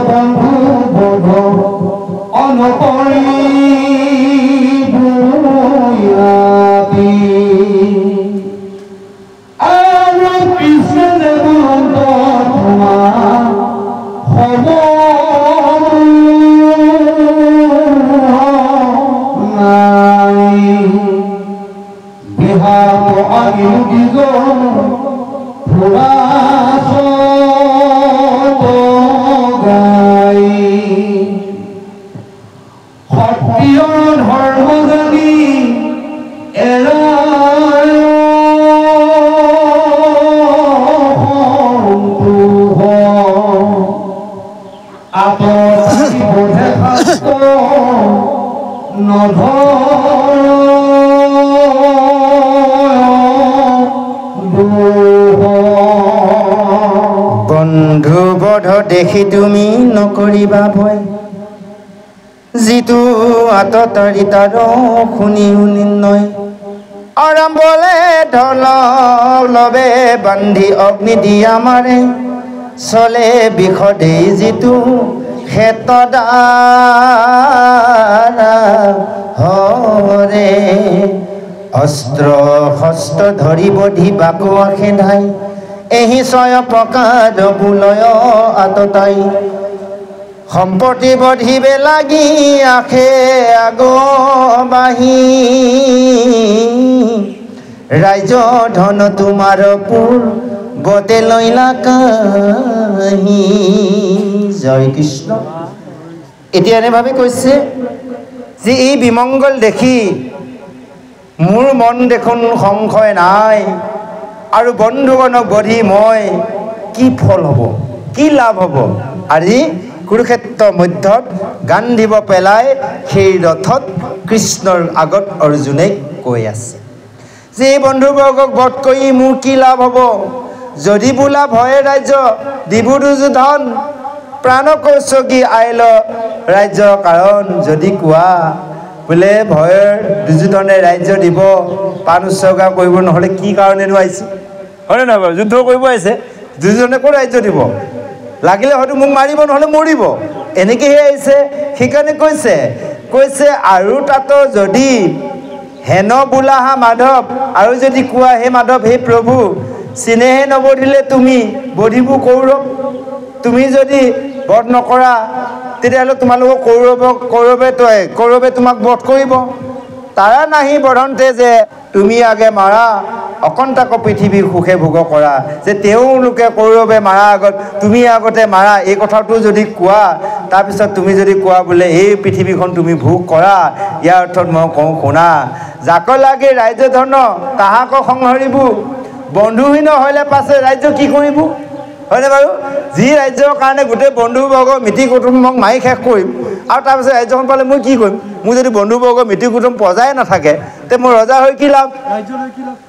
বন্ধু বধ অনপৰি আৰু কৃষ্ণ দেৱন্ত তোমাৰ হ'ব নাই বিহাৰ আমি দিগ ফুৰা সত্য ধৰ্ম জানি বন্ধু বধ দেখি তুমি নকৰিবা ভয়, যিটো আততাৰি তাৰ শুনিও নিৰ্ণয়। আৰম্ভলে ঢল লবে বান্ধি অগ্নি দিয়া মাৰে, চলে বিষদে যিটো ক্ষেত্ৰদ্বাৰা হৰে। অস্ত্ৰ শস্ত্ৰ ধৰি বধি বাকোৱা খেদাই, এহি ছয় প্ৰকাৰ বুলয় আততাই। সম্পত্তি বধিবে লাগি আখে আগবাহি, ৰাজ্য ধন তোমাৰ পূৰ্বতে লৈলা কাহি। জয় কৃষ্ণ। এতিয়া এনেভাৱে কৈছে যে এই বিমংগল দেখি মোৰ মন দেখোন সংশয় নাই, আৰু বন্ধুগণক বধি মই কি ফল হ'ব, কি লাভ হ'ব? আজি কুৰুক্ষেত্ৰ মধ্যত গান্ধীব পেলাই সেই ৰথত কৃষ্ণৰ আগত অৰ্জুনে কৈ আছে যে এই বন্ধুবৰ্গক বধ কৰি মোৰ কি লাভ হ'ব? যদি বোলা ভয়ে ৰাজ্য দিবু দুৰ্যোধন, প্ৰাণ কৌশকী আইল ৰাজ্যৰ কাৰণ। যদি কোৱা বোলে ভয়ৰ দুৰ্যোধনে ৰাজ্য দিব, প্ৰাণ উৎসৰ্গা কৰিব, নহ'লে কি কাৰণেনো আহিছে? হয়নে নহয় বাৰু? যুদ্ধ কৰিব আহিছে, দুৰ্যোধনে ক'ত ৰাজ্য দিব? লাগিলে হয়তো মোক মাৰিব, নহ'লে মৰিব, এনেকৈহে আহিছে। সেইকাৰণে কৈছে আৰু তাতো যদি হেন বোলাহা মাধৱ আৰু যদি কোৱা হে মাধৱ হে প্ৰভু চিনেহে নবধিলে তুমি বধিব কৌৰৱ তুমি যদি বধ নকৰা তেতিয়াহ'লে তোমালোকক কৌৰৱে তোমাক বধ কৰিব তাৰা নাহি বধন্তে যে তুমি আগে মাৰা অকণ্টাক পৃথিৱীৰ সুখে ভোগ কৰা যে তেওঁলোকে কৌৰৱে মাৰা আগত তুমি আগতে মাৰা এই কথাটো যদি কোৱা তাৰপিছত তুমি যদি কোৱা বোলে এই পৃথিৱীখন তুমি ভোগ কৰা ইয়াৰ অৰ্থত মই কওঁ শুনা যাক লাগে ৰাজ্য ধন তাহাক সংহৰিব বন্ধুহীন হ'লে পাছে ৰাজ্য কি কৰিব হয়নে বাৰু যি ৰাজ্যৰ কাৰণে গোটেই বন্ধুবৰ্গ মিতিৰ কুটুম্বক মাৰি শেষ কৰিম আৰু তাৰপিছত ৰাজ্যখন পালে মই কি কৰিম মোৰ যদি বন্ধুবৰ্গ মিতিৰ কুটুম্ব প্ৰজাই নাথাকে তে মোৰ ৰজা হৈ কি লাভ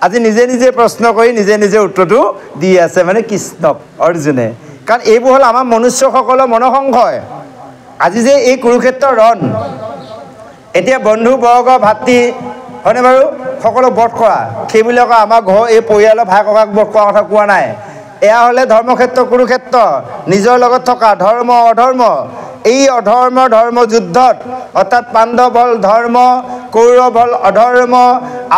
আজি নিজে নিজে প্ৰশ্ন কৰি নিজে নিজে উত্তৰটো দি আছে মানে কৃষ্ণক অৰ্জুনে কাৰণ এইবোৰ হ'ল আমাৰ মনুষ্যসকলৰ মনোসংশয় আজি যে এই কুৰুক্ষেত্ৰ ৰণ এতিয়া বন্ধুবৰ্গ ভাতৃ হয়নে বাৰু সকলো বধ কৰা সেইবিলাক আমাৰ ঘৰ এই পৰিয়ালৰ ভাই ককাক বধ কৰা কথা কোৱা নাই এয়া হ'লে ধৰ্মক্ষেত্ৰ কুৰুক্ষেত্ৰ নিজৰ লগত থকা ধৰ্ম অধৰ্ম এই ধৰ্ম যুদ্ধত অৰ্থাৎ পাণ্ডৱ হ'ল ধৰ্ম কৌৰৱ হ'ল অধৰ্ম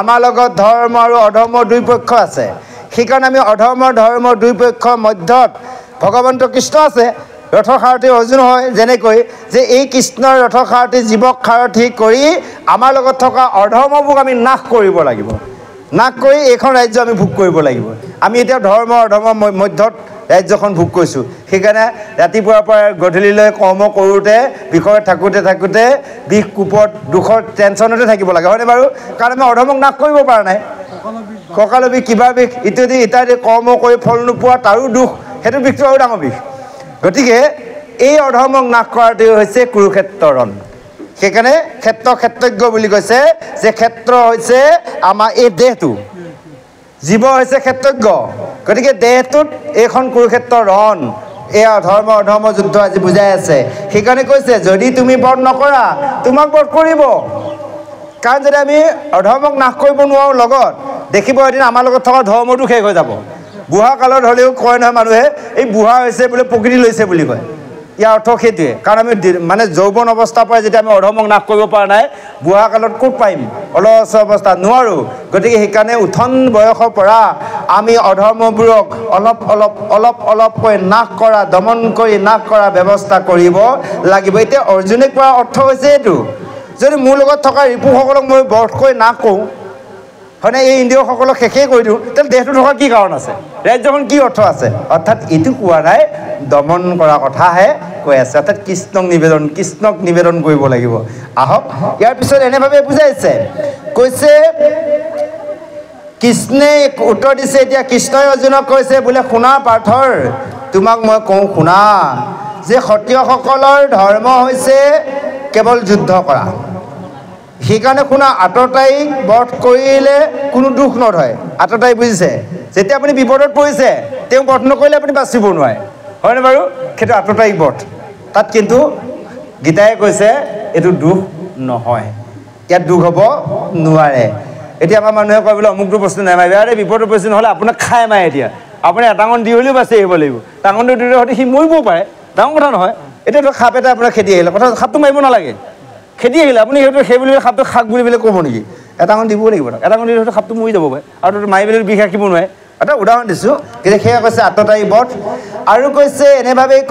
আমাৰ লগত ধৰ্ম আৰু অধৰ্ম দুই পক্ষ আছে সেইকাৰণে আমি ধৰ্ম দুই পক্ষৰ মধ্যত ভগৱন্ত কৃষ্ণ আছে ৰথৰ সাৰথী অৰ্জুন হয় যেনেকৈ যে এই কৃষ্ণৰ ৰথৰ সাৰথী জীৱক সাৰথী কৰি আমাৰ লগত থকা অধৰ্মবোৰ আমি নাশ কৰিব লাগিব নাশ কৰি এইখন ৰাজ্য আমি ভোগ কৰিব লাগিব আমি এতিয়া ধৰ্ম অধৰ্মৰ মধ্যত ৰাজ্যখন ভোগ কৰিছোঁ সেইকাৰণে ৰাতিপুৱাৰ পৰা গধূলিলৈ কৰ্ম কৰোঁতে বিষয়ে থাকোঁতে বিষ কোপত দুখৰ টেনশ্যনতে থাকিব লাগে হয়নে বাৰু কাৰণ আমি অধৰ্মক নাশ কৰিব পৰা নাই কঁকালৰ বিষ কিবা বিষ ইত্যাদি কৰ্ম কৰি ফল নোপোৱা তাৰো দুখ সেইটো বিষটো আৰু ডাঙৰ বিষ গতিকে এই অধৰ্মক নাশ কৰাটোৱে হৈছে কুৰুক্ষেত্ৰ ৰণ সেইকাৰণে ক্ষেত্ৰজ্ঞ বুলি কৈছে যে ক্ষেত্ৰ হৈছে আমাৰ এই দেহটো জীৱ হৈছে ক্ষেত্ৰজ্ঞ গতিকে দেহটোত এইখন কুৰুক্ষেত্ৰ ৰণ এয়া অধৰ্ম যুদ্ধ আজি বুজাই আছে সেইকাৰণে কৈছে যদি তুমি বধ নকৰা তোমাক বধ কৰিব কাৰণ যদি আমি অধৰ্মক নাশ কৰিব নোৱাৰোঁ লগত দেখিব এদিন আমাৰ লগত থকা ধৰ্মটো শেষ হৈ যাব বুঢ়া কালত হ'লেও কয় নহয় মানুহে এই বুঢ়া হৈছে বোলে প্ৰকৃতি লৈছে বুলি কয় ইয়াৰ অৰ্থ সেইটোৱে কাৰণ আমি মানে যৌৱন অৱস্থাৰ পৰাই যেতিয়া আমি অধৰ্মক নাশ কৰিব পৰা নাই বুঢ়া কালত ক'ত পাৰিম অলস অৱস্থা নোৱাৰোঁ গতিকে সেইকাৰণে উঠন বয়সৰ পৰা আমি অধৰ্মবোৰক অলপকৈ নাশ কৰা দমন কৰি নাশ কৰা ব্যৱস্থা কৰিব লাগিব এতিয়া অৰ্জুনে কোৱাৰ অৰ্থ হৈছে এইটো যদি মোৰ লগত থকা ৰিপুসকলক মই বধ কৰি নাশ কৰোঁ হয়নে এই ইন্দ্ৰিয়সকলক শেষেই কৰি দিওঁ তেতিয়াহ'লে দেহটো থকাৰ কি কাৰণ আছে ৰাজ্যখন কি অৰ্থ আছে অৰ্থাৎ এইটো কোৱা নাই দমন কৰা কথাহে কৈ আছে অৰ্থাৎ কৃষ্ণক নিবেদন কৰিব লাগিব আহক ইয়াৰ পিছত এনেভাৱে বুজাইছে কৈছে কৃষ্ণে উত্তৰ দিছে এতিয়া কৃষ্ণই অৰ্জুনক কৈছে বোলে শুনা পাৰ্থৰ তোমাক মই কওঁ শুনা যে ক্ষত্ৰিয়সকলৰ ধৰ্ম হৈছে কেৱল যুদ্ধ কৰা সেইকাৰণে শুনা আততায়ীক বধ কৰিলে কোনো দুখ নধৰে আততায়ী বুজিছে যেতিয়া আপুনি বিপদত পৰিছে তেওঁ বধ নকৰিলে আপুনি বাচিব নোৱাৰে হয়নে বাৰু সেইটো আততায়ীক বধ তাত কিন্তু গীতাই কৈছে এইটো দুখ নহয় ইয়াত দুখ হ'ব নোৱাৰে এতিয়া আমাৰ মানুহে কয় বোলে অমুকটো বস্তু নামাৰিব আৰে বিপদত পৰিছে নহ'লে আপোনাক খাই মাৰে এতিয়া আপুনি এটাঙন দি হ'লেও বাচি আহিব লাগিব টাঙনটো দিলে হয়তো সি মৰিবও পাৰে ডাঙৰ কথা নহয় এতিয়াতো সাপ এটা আপোনাৰ খেদি আহিলে কথা সাপটো মাৰিব নালাগে খেদি আহিলে আপুনি সেইটো সেই বুলি সাপটো খাক বুলি পেলাই ক'ব নেকি এটাঙন দিবও লাগিব এটাঙন দিলে হয়তো সাপটো মৰি যাব পাৰে আৰু মাৰি পেলাই বিষ ৰাখিব নোৱাৰে এটা উদাহৰণ দিছোঁ কিন্তু সেয়া কৈছে আততায়ী বধ আৰু কৈছে এনেভাৱেই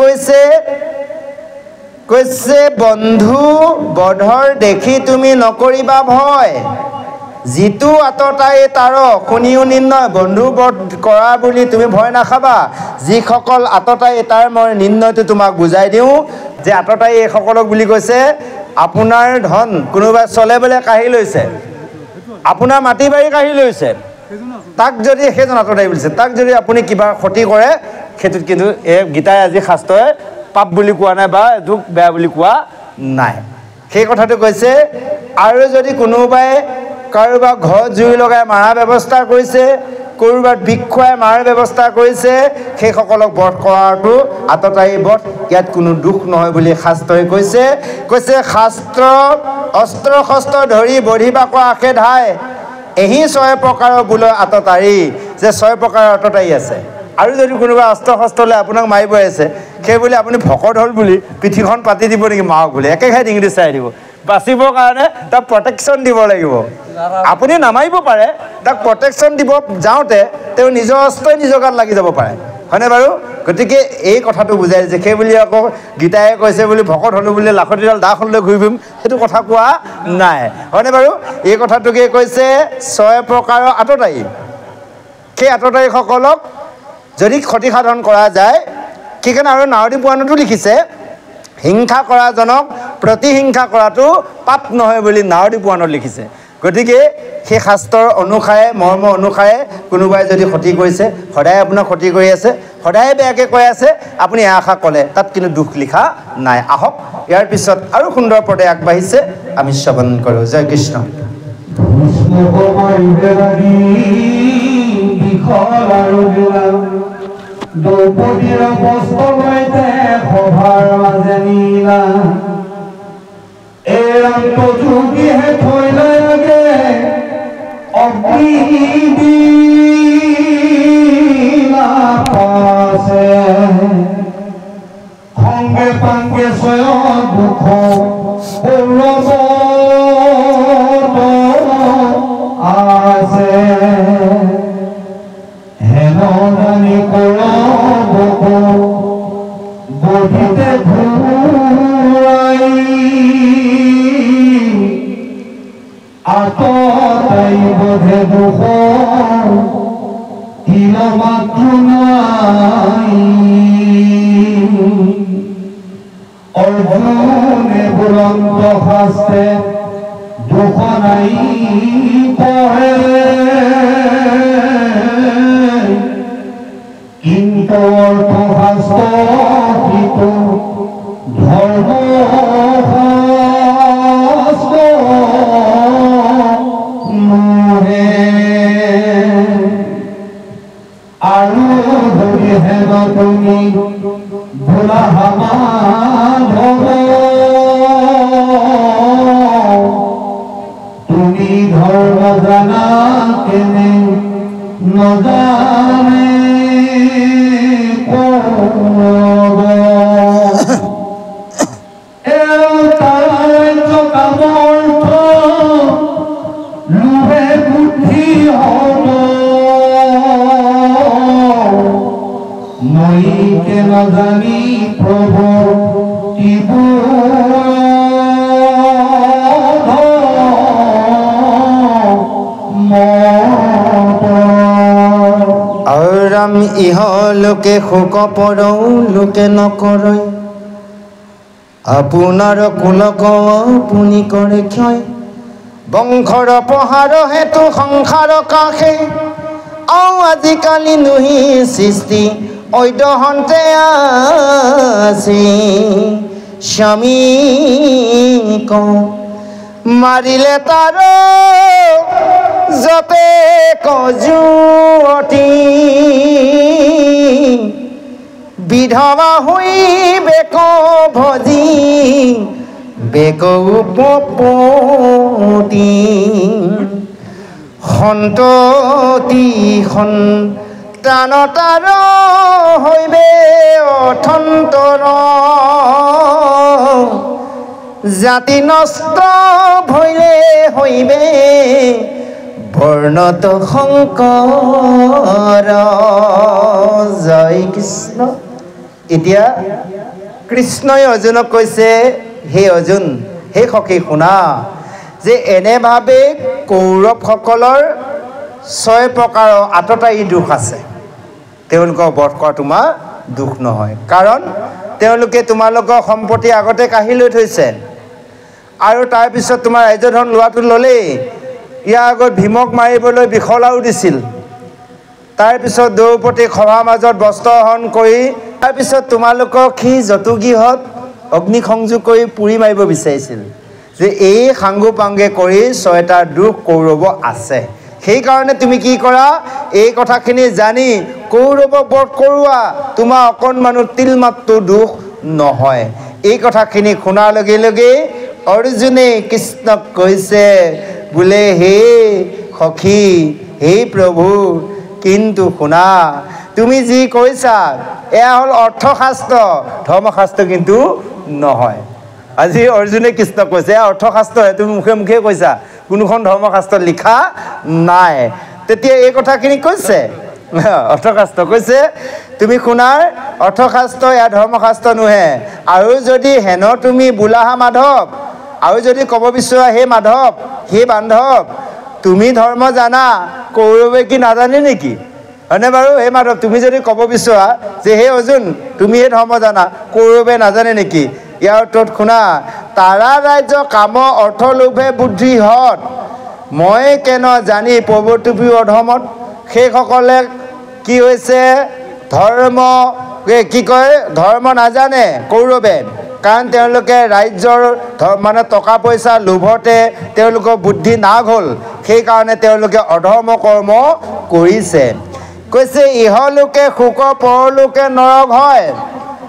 কৈছে বন্ধু বধৰ দেখি তুমি নকৰিবা ভয় যিটো আততায়ী তাৰ শুনিও নিৰ্ণয় বন্ধু বধ কৰা বুলি তুমি ভয় নাখাবা যিসকল আততায়ী তাৰ মই নিৰ্ণয়টো তোমাক বুজাই দিওঁ যে আততায়ী এইসকলক বুলি কৈছে আপোনাৰ ধন কোনোবাই চলে বোলে কাঢ়ি লৈছে আপোনাৰ মাটি বাৰী কাঢ়ি লৈছে তাক যদি সেইজন আততায়ী বুলিছে তাক যদি আপুনি কিবা ক্ষতি কৰে সেইটোত কিন্তু এই গীতাই আজি শাস্ত্ৰই পাপ বুলি কোৱা নাই বা দুখ বেয়া বুলি কোৱা নাই সেই কথাটো কৈছে আৰু যদি কোনোবাই কাৰোবাক ঘৰত জুই লগাই মৰাৰ ব্যৱস্থা কৰিছে ক'ৰবাত বিষ খুৱাই মৰাৰ ব্যৱস্থা কৰিছে সেইসকলক বধ কৰাটো আততায়ী বধ ইয়াত কোনো দুখ নহয় বুলি শাস্ত্ৰই কৈছে শাস্ত্ৰ অস্ত্ৰ শস্ত্ৰ ধৰি বধিবা কৰা আশে ধাই এহি 6 প্ৰকাৰৰ বোলে আততায়ী যে 6 প্ৰকাৰৰ আততায়ী আছে আৰু যদি কোনোবা অস্ত্ৰ শস্ত্ৰ লৈ আপোনাক মাৰিব আছে সেই বুলি আপুনি ভকত হ'ল বুলি পিঠিখন পাতি দিব নেকি মাৰক বুলি একেঘাই ডিঙিটো চাই দিব বাচিবৰ কাৰণে তাক প্ৰটেকশ্যন দিব লাগিব। আপুনি নামাৰিব পাৰে, তাক প্ৰটেকশ্যন দিব যাওঁতে তেওঁ নিজৰ অস্ত্ৰই নিজৰ গাত লাগি যাব পাৰে, হয়নে বাৰু? গতিকে এই কথাটো বুজাই দিছে। সেই বুলি আকৌ গীতাই কৈছে বুলি ভকত হ'লোঁ বুলি লাখতিডাল দাখলৈ ঘূৰি ফুৰিম, সেইটো কথা কোৱা নাই, হয়নে বাৰু? এই কথাটোকে কৈছে 6 প্ৰকাৰৰ আততায়ী। সেই আততায়ীসকলক যদি ক্ষতিসাধন কৰা যায়, সেইকাৰণে আৰু নাৰদী পুৰাণতো লিখিছে হিংসা কৰাজনক প্ৰতিহিংসা কৰাটো পাপ নহয় বুলি নাৰদী পুৰাণত লিখিছে। গতিকে সেই শাস্ত্ৰৰ অনুসাৰে মৰ্ম অনুসাৰে কোনোবাই যদি ক্ষতি কৰিছে, সদায় আপোনাক ক্ষতি কৰি আছে, সদায় বেয়াকৈ কৈ আছে, আপুনি আশা ক'লে তাত কিন্তু দুখ লিখা নাই। আহক ইয়াৰ পিছত আৰু সুন্দৰ পদে আগবাঢ়িছে, আমি শ্ৰৱণ কৰোঁ। জয় কৃষ্ণ। দ্ৰৌপদীৰ বস্ত্ৰ লৈতে সভাৰ মাজে নীলা, এৰান্ত যোগীহে থৈলে লাগে অগ্নিবীণা পাছে, সংগে পাংগে স্বয়ং দুখ কৌৰৱ আছে, হেন জানি কৰবক বধিতে ঘূৰাই, আততায়ী বোধে দুখ তিল মাত্ৰ নাই, অৰ্জুনে বুৰন্ত শাস্ত্ৰে দুখ নাই পঢ়ে, কিন্তু অৰ্থশাস্ত্ৰ ধৰ্মশাস্ত্ৰ নহে, আৰু যদি হেন তুমি ভোলা সমাধব, তুমি ধৰ্ম জানা কেনে নজানে লোভে বুদ্ধি হল, মই কে নজানি প্ৰভু আৰাম ইহ লোকে শোক পৰৌ লোকে নকৰৈ, আপোনাৰ কুলক আপুনি কৰে ক্ষয়, বংশৰ পহাৰ হেতু সংসাৰ কাষে, আজিকালি নুহি সৃষ্টি ঐদহন্তে আছে, স্বামী কওঁ মাৰিলে তাৰ যতে কজুৱতী, বিধৱা হৈ বেক ভজি বেক উপপতি, সন্ততি সন্তান তাৰ হৈবে অথন্তৰ, জাতি নষ্ট ভৈলে হৈবে বৰ্ণত শংকৰ। জয় কৃষ্ণ। এতিয়া কৃষ্ণই অৰ্জুনক কৈছে, হে অৰ্জুন, হে সখী শুনা, যে এনেভাৱে কৌৰৱসকলৰ 6 প্ৰকাৰৰ আততায়ী দুখ আছে, তেওঁলোকক বধ কৰা তোমাৰ দুখ নহয়, কাৰণ তেওঁলোকে তোমালোকৰ সম্পত্তি আগতে কাঢ়ি লৈ থৈছে, আৰু তাৰপিছত তোমাৰ ৰাজ্যধন লোৱাটো ল'লেই। ইয়াৰ আগত ভীমক মাৰিবলৈ বিশলাও দিছিল, তাৰপিছত দ্ৰৌপদীক সভাৰ মাজত বস্ত্ৰ হৰণ কৰি, তাৰপিছত তোমালোকক সি জতুগৃহত অগ্নি সংযোগ কৰি পুৰি মাৰিব বিচাৰিছিল। যে এই সাংগু পাংগে কৰি 6টা দুখ কৌৰৱ আছে, সেইকাৰণে তুমি কি কৰা, এই কথাখিনি জানি কৌৰৱক বধ কৰোৱা, তোমাৰ অকণমানো তিলমাত্ৰ দুখ নহয়। এই কথাখিনি শুনাৰ লগে লগে অৰ্জুনে কৃষ্ণক কৈছে বোলে, হে সখী, হে প্ৰভু, কিন্তু শুনা, তুমি যি কৈছা এয়া হ'ল অৰ্থশাস্ত্ৰ, ধৰ্মশাস্ত্ৰ কিন্তু নহয়। আজি অৰ্জুনে কৃষ্ণক কৈছে অৰ্থশাস্ত্ৰহে তুমি মুখে মুখে কৈছা কোনোখন ধৰ্মশাস্ত্ৰত লিখা নাই তেতিয়া এই কথাখিনি কৈছে অৰ্থশাস্ত্ৰ কৈছে তুমি শুনাৰ অৰ্থশাস্ত্ৰ এয়া ধৰ্মশাস্ত্ৰ নুহে আৰু যদি হেন তুমি বোলাহা মাধৱ আৰু যদি ক'ব বিচৰা হে মাধৱ হে বান্ধৱ তুমি ধৰ্ম জানা কৌৰৱে কি নাজানে নেকি হয়নে বাৰু হে মাধৱ তুমি যদি ক'ব বিচৰা যে হে অৰ্জুন তুমি হে ধৰ্ম জানা কৌৰৱে নাজানে নেকি ইয়াৰ উত্তৰত শুনা তাৰা ৰাজ্য কাম অৰ্থ লোভে বুদ্ধি হত মই কেন জানি প্ৰৱৰ্তিবি অধৰ্মত সেইসকলে কি হৈছে ধৰ্ম কি কয় ধৰ্ম নাজানে কৌৰৱে কাৰণ তেওঁলোকে ৰাজ্যৰ মানে টকা পইচা লোভতে তেওঁলোকৰ বুদ্ধি নাগ হ'ল সেইকাৰণে তেওঁলোকে অধৰ্ম কৰ্ম কৰিছে কৈছে ইহলোকে সুখ পৰলোকে নৰক হয়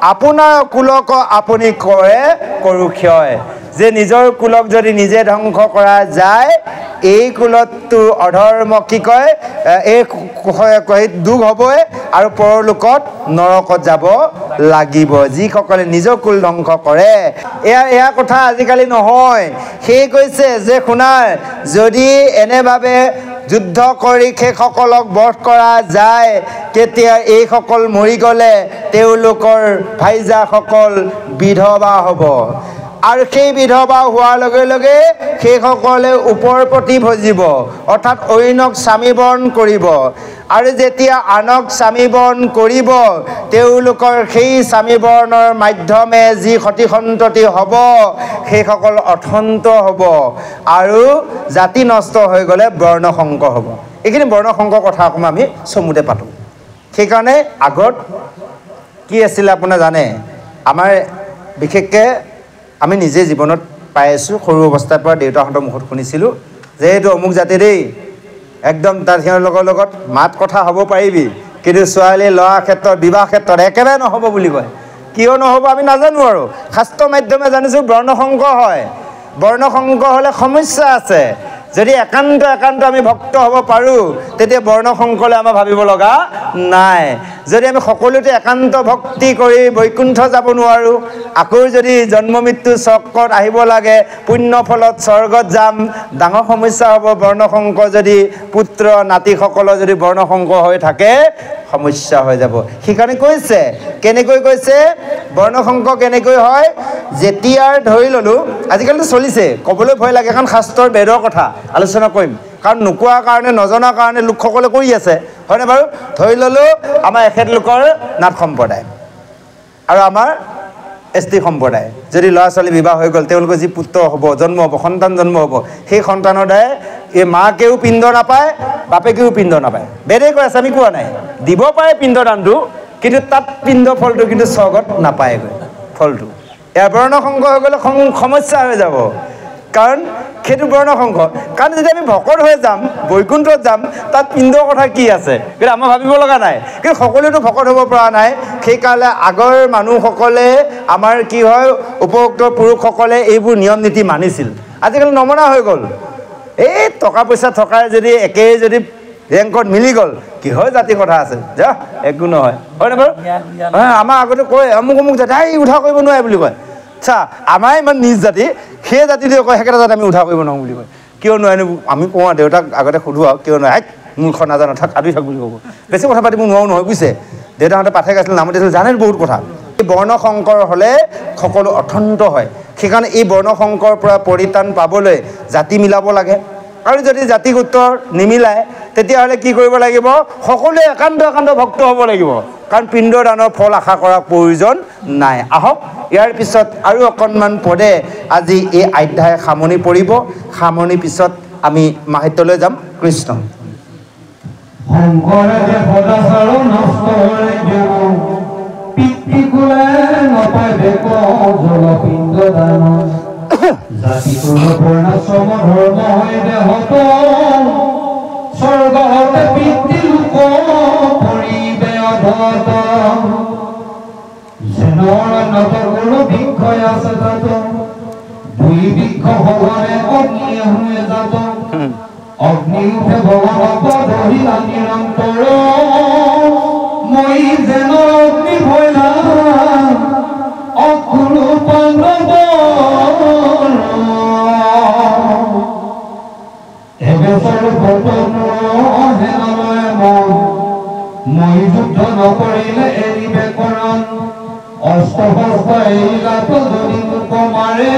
আপোনাৰ কুলক আপুনি কৰে কৰো ক্ষয় যে নিজৰ কুলক যদি নিজে ধ্বংস কৰা যায় এই কুলতটো অধৰ্ম কি কয় এই দুখ হ'বই আৰু পৰলোকত নৰকত যাব লাগিব যিসকলে নিজৰ কুল ধ্বংস কৰে এয়া কথা আজিকালি নহয় সেই কৈছে যে শুনাৰ যদি এনেভাৱে যুদ্ধ কৰি সেইসকলক বধ কৰা যায় তেতিয়া এইসকল মৰি গ'লে তেওঁলোকৰ ভাইজাসকল বিধৱা হ'ব আৰু সেই বিধৱা হোৱাৰ লগে লগে সেইসকলে ওপৰ প্ৰতি ভজিব অৰ্থাৎ অইনক স্বামীবৰণ কৰিব আৰু যেতিয়া আনক স্বামীবৰণ কৰিব তেওঁলোকৰ সেই স্বামীবৰণৰ মাধ্যমে যি সতি সন্ততি হ'ব সেইসকল অথন্ত হ'ব আৰু জাতি নষ্ট হৈ গ'লে বৰ্ণসংক হ'ব এইখিনি বৰ্ণসংকৰ কথা অকণমান আমি চমুতে পাতোঁ সেইকাৰণে আগত কি আছিলে আপোনাৰ জানে আমাৰ বিশেষকৈ আমি নিজে জীৱনত পাই আছোঁ সৰু অৱস্থাৰ পৰা দেউতাহঁতৰ মুখত শুনিছিলোঁ যে এইটো অমুক জাতি দেই একদম তাৰ সিহঁতৰ লগত মাত কথা হ'ব পাৰিবি কিন্তু ছোৱালী ল'ৰাৰ ক্ষেত্ৰত বিবাহ ক্ষেত্ৰত একেবাৰে নহ'ব বুলি কয় কিয় নহ'ব আমি নাজানো আৰু শাস্ত্ৰ মাধ্যমে জানিছোঁ বৰ্ণসংকৰ হয় বৰ্ণসংকৰ হ'লে সমস্যা আছে যদি একান্ত আমি ভক্ত হ'ব পাৰোঁ তেতিয়া বৰ্ণসংকৰলৈ আমাৰ ভাবিব লগা নাই যদি আমি সকলোতে একান্ত ভক্তি কৰি বৈকুণ্ঠ যাব নোৱাৰোঁ আকৌ যদি জন্ম মৃত্যু চক্ৰত আহিব লাগে পুণ্য ফলত স্বৰ্গত যাম ডাঙৰ সমস্যা হ'ব বৰ্ণসংকৰ যদি পুত্ৰ নাতিসকলৰ যদি বৰ্ণসংকৰ হৈ থাকে সমস্যা হৈ যাব সেইকাৰণে কৈছে কেনেকৈ কৈছে বৰ্ণসংকৰ কেনেকৈ হয় যেতিয়াৰ ধৰি ল'লোঁ আজিকালিতো চলিছে ক'বলৈ ভয় লাগে কাৰণ শাস্ত্ৰৰ বেদৰ কথা আলোচনা কৰিম কাৰণ নোকোৱাৰ কাৰণে নজনাৰ কাৰণে লোকসকলে কৰি আছে হয়নে বাৰু ধৰি ল'লোঁ আমাৰ এখেতলোকৰ নাথ সম্প্ৰদায় আৰু আমাৰ ST সম্প্ৰদায় যদি ল'ৰা ছোৱালী বিবাহ হৈ গ'ল তেওঁলোকৰ যি পুত্ৰ হ'ব জন্ম হ'ব সন্তান জন্ম হ'ব সেই সন্তানৰ দ্বাৰাই এই মাকেও পিণ্ড নাপায় বাপেকেও পিণ্ড নাপায় বেদেই কৈ আছে আমি কোৱা নাই দিব পাৰে পিণ্ডদানটো কিন্তু তাত পিণ্ড ফলটো কিন্তু স্বৰ্গত নাপায়গৈ ফলটো ইয়াৰ বৰ্ণসংকৰ হৈ গ'লে সমস্যা হৈ যাব কাৰণ সেইটো বৰ্ণসংকৰ কাৰণ যদি আমি ভকত হৈ যাম বৈকুণ্ঠত যাম তাত পিণ্ডৰ কথা কি আছে কিন্তু আমাৰ ভাবিব লগা নাই কিন্তু সকলোৱেতো ভকত হ'ব পৰা নাই সেইকাৰণে আগৰ মানুহসকলে আমাৰ কি হয় উপভোক্ত পুৰুষসকলে এইবোৰ নিয়ম নীতি মানিছিল আজিকালি নমনা হৈ গ'ল এই টকা পইচা থকাৰ যদি একেই যদি ৰেংকত মিলি গ'ল কিহৰ জাতি কথা আছে যা একো নহয় হয়নে বাৰু আমাৰ আগতে কয় অমুক জাতি উঠা কৰিব নোৱাৰে বুলি কয় আচ্ছা আমাৰ ইমান নিজ জাতি সেই জাতিটোৱে কয় সেইকেইটা জাতি আমি উঠা কৰিব নোৱাৰোঁ বুলি কয় কিয় নোৱাৰে আমি কওঁ দেউতাক আগতে সোধোঁ আৰু কিয় নোৱাৰে মূৰ্খ নাজানো থাক আদি থাক বুলি ক'ব বেছি কথা পাতিব নোৱাৰো নহয় বুজিছে দেউতাহঁতে পাঠে গাইছিল নাম দিছিল জানে বহুত কথা এই বৰ্ণসংকৰ হ'লে সকলো অথন্ত হয় সেইকাৰণে এই বৰ্ণসংকৰ পৰা পৰিত্ৰাণ পাবলৈ জাতি মিলাব লাগে আৰু যদি জাতি গোত্ৰৰ নিমিলায় তেতিয়াহ'লে কি কৰিব লাগিব সকলোৱে একান্ত ভক্ত হ'ব লাগিব কাৰণ পিণ্ডদানৰ ফল আশা কৰাৰ প্ৰয়োজন নাই আহক ইয়াৰ পিছত আৰু অকণমান পদে আজি এই অধ্যায় সামৰণি পৰিব সামৰণিৰ পিছত আমি মাহিত্যলৈ যাম কৃষ্ণ শংকৰে যে সদাচাৰ নষ্ট পিতৃকুলে নপায় বেক জলপিণ্ডদান জাতি বৰ্ণাশ্ৰম ধৰ্ম হয় দেহত স্বৰ্গতে পিতৃলোক পৰিবে অধত যেনৰ নতগুৰু বৃক্ষয় আছে তাত দুই বৃক্ষ ভগৱানে অগ্নিয়ে হুৱে যাত অগ্নি উঠে ভগৱানক ধৰিলা নিৰন্তৰ মই যেন অগ্নি ভৈলা অকুৰু পাণ্ডৱ অস্ত এইলা তো যদি কমাৰে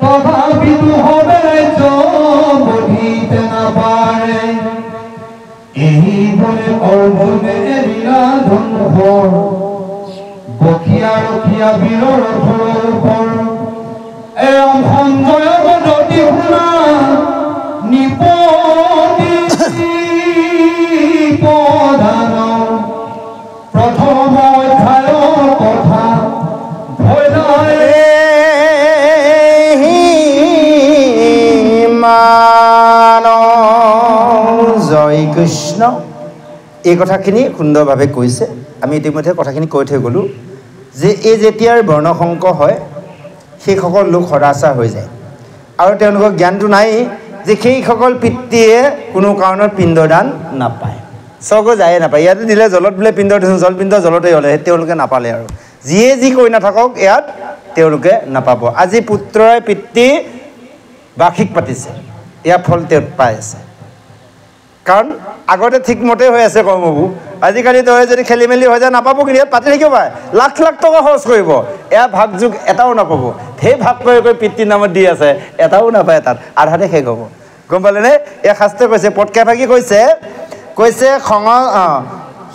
তথাপিতো হবে বধিতে নাপাৰে এই বলে অৰ্জুনে এৰিলা ধ্বংস বখিয়া ৰখিয়া বীৰৰ ওপৰ এম সঞ্জয় গতি শুনা নিপতি প্ৰধান প্ৰথম অধ্যায়ৰ কথা জয় কৃষ্ণ। এই কথাখিনি সুন্দৰভাৱে কৈছে। আমি ইতিমধ্যে কথাখিনি কৈ থৈ গ'লোঁ যে এই যেতিয়াৰ বৰ্ণসংক হয় সেইসকল লোক সদাচাৰ হৈ যায় আৰু তেওঁলোকৰ জ্ঞানটো নাই যে সেইসকল পিতৃয়ে কোনো কাৰণত পিণ্ডদান নাপায়, স্বৰ্গ যায়ে নাপায়। ইয়াতে দিলে জলত বোলে পিণ্ড দিছোঁ, জলপিণ্ড জলতেই হ'লে তেওঁলোকে নাপালে আৰু যিয়ে যি কৈ নাথাকক ইয়াত তেওঁলোকে নাপাব। আজি পুত্ৰই পিতৃ বাৰ্ষিক পাতিছে, ইয়াৰ ফল তেওঁ পাই আছে। কাৰণ আগতে ঠিকমতে হৈ আছে কৰ্মবোৰ, আজিকালি তই যদি খেলি মেলি হৈ যায় নাপাব, কিন্তু ইয়াত পাতি থাকিব পাৰে, লাখ লাখ টকা খৰচ কৰিব, এয়া ভাগ যোগ এটাও নাপাব। সেই ভাগ কৰি কৰি পিতৃৰ নামত দি আছে, এটাও নাপায়, তাত আধাতে শেষ হ'ব। গম পালেনে? এয়া শাস্ত্ৰই কৈছে, পটকে ভাগি কৈছে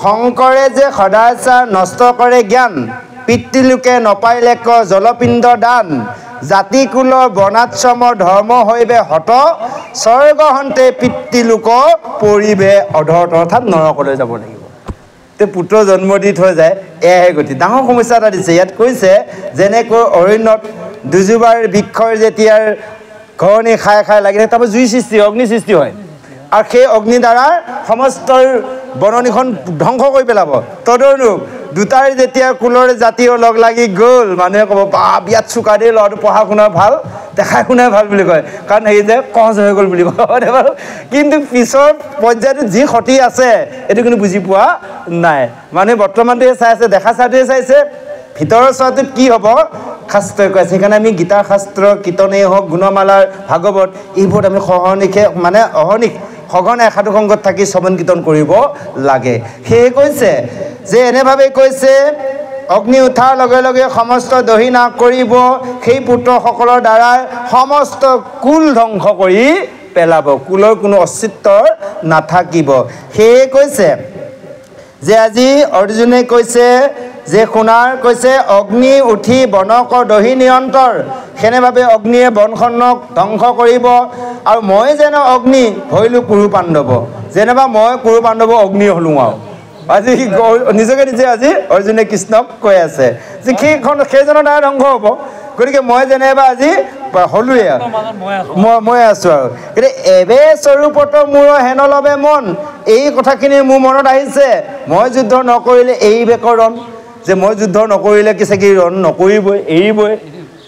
শংকৰে যে সদাচাৰ নষ্ট কৰে জ্ঞান, পিতৃলোকে নপাইলে ক জলপিণ্ড দান, জাতি কুলৰ বৰ্ণাশ্ৰমৰ ধৰ্ম হৈবে হত, স্বৰ্গ হন্তে পিতৃলোক পৰিবে অধৰত, অৰ্থাৎ নৰকলৈ যাব লাগিব। তে পুত্ৰ জন্ম দি থৈ যায়, এয়াহে গতি। ডাঙৰ সমস্যা এটা দিছে ইয়াত। কৈছে যেনেকৈ অৰণ্যত দুজোবাৰ বৃক্ষৰ যেতিয়াৰ ঘৰণি খাই খাই লাগি থাকে, তাৰপৰা জুই সৃষ্টি হয়, অগ্নি সৃষ্টি হয়, আৰু সেই অগ্নি দ্বাৰা সমস্ত বননিখন ধ্বংস কৰি পেলাব। তদনুৰূপ দুটাৰ যেতিয়া কুলৰ জাতিও লগ লাগি গ'ল, মানুহে ক'ব বা বিয়াত চোকা দেই, ল'ৰাটো পঢ়া শুনা ভাল, দেখাই শুনাই ভাল বুলি কয়, কাৰণ হেৰি যে কচ হৈ গ'ল বুলি কয় বাৰু। কিন্তু পিছৰ পৰ্যায়টোত যি ক্ষতি আছে এইটো কিন্তু বুজি পোৱা নাই। মানুহে বৰ্তমানটোহে চাই আছে, দেখা চাইটোহে চাইছে, ভিতৰৰ চোৱাটোত কি হ'ব শাস্ত্ৰই কৈ আছে। সেইকাৰণে আমি গীতাৰ শাস্ত্ৰ, কীৰ্তনেই হওক, গুণমালাৰ, ভাগৱত, এইবোৰত আমি সঘনে এসাধু সংগত থাকি শ্ৰৱণ কীৰ্তন কৰিব লাগে। সেয়ে কৈছে যে এনেভাৱে কৈছে, অগ্নি উঠাৰ লগে লগে সমস্ত দহি নাশ কৰিব, সেই পুত্ৰসকলৰ দ্বাৰাই সমস্ত কুল ধ্বংস কৰি পেলাব, কুলৰ কোনো অস্তিত্ব নাথাকিব। সেয়ে কৈছে যে আজি অৰ্জুনে কৈছে যে শুনাৰ কৈছে, অগ্নি উঠি বনক দহি নিৰন্তৰ, সেনেভাৱে অগ্নিয়ে বনখনক ধ্বংস কৰিব। আৰু মই যেন অগ্নি হৈলোঁ কুৰু পাণ্ডৱ, যেনেবা মই কুৰু পাণ্ডৱ অগ্নি হ'লোঁ আৰু আজি নিজকে নিজে আজি অৰ্জুনে কৃষ্ণক কৈ আছে যে সেইজনৰ দ্বাৰা ধ্বংস হ'ব। গতিকে মই যেনেবা আজি হ'লোৱে, মই আছোঁ আৰু। গতিকে এবে স্বৰূপত মোৰ হেন লবে মন, এই কথাখিনি মোৰ মনত আহিছে। মই যুদ্ধ নকৰিলে এই বেকৰ ৰণ, যে মই যুদ্ধ নকৰিলে কি চাগি ৰণ নকৰিবই, এৰিবই।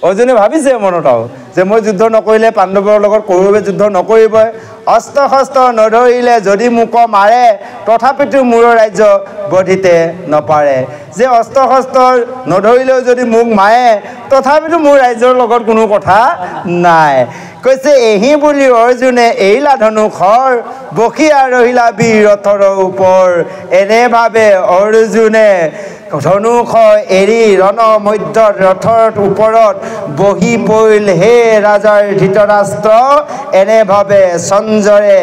অৰ্জুনে ভাবিছে মনত আৰু যে মই যুদ্ধ নকৰিলে পাণ্ডৱৰ লগত কৌৰৱে যুদ্ধ নকৰিবই, অস্ত্ৰ শস্ত্ৰ নধৰিলে যদি মোক মাৰে, তথাপিতো মোৰ ৰাজ্য বধিতে নপাৰে। যে অস্ত্ৰ শস্ত্ৰ নধৰিলেও যদি মোক মাৰে, তথাপিতো মোৰ ৰাজ্যৰ লগত কোনো কথা নাই। কৈছে এহি বুলি অৰ্জুনে এৰিলা ধনুষৰ, বসিয়া ৰহিলা বীৰ ৰথৰ ওপৰ, এনেভাৱে অৰ্জুনে ধনুষ এৰি ৰণ মধ্যত ৰথৰ ওপৰত বহি পৰিল হে ৰাজাৰ ধৃতৰাষ্ট্ৰ, এনেভাৱে সঞ্জয়ে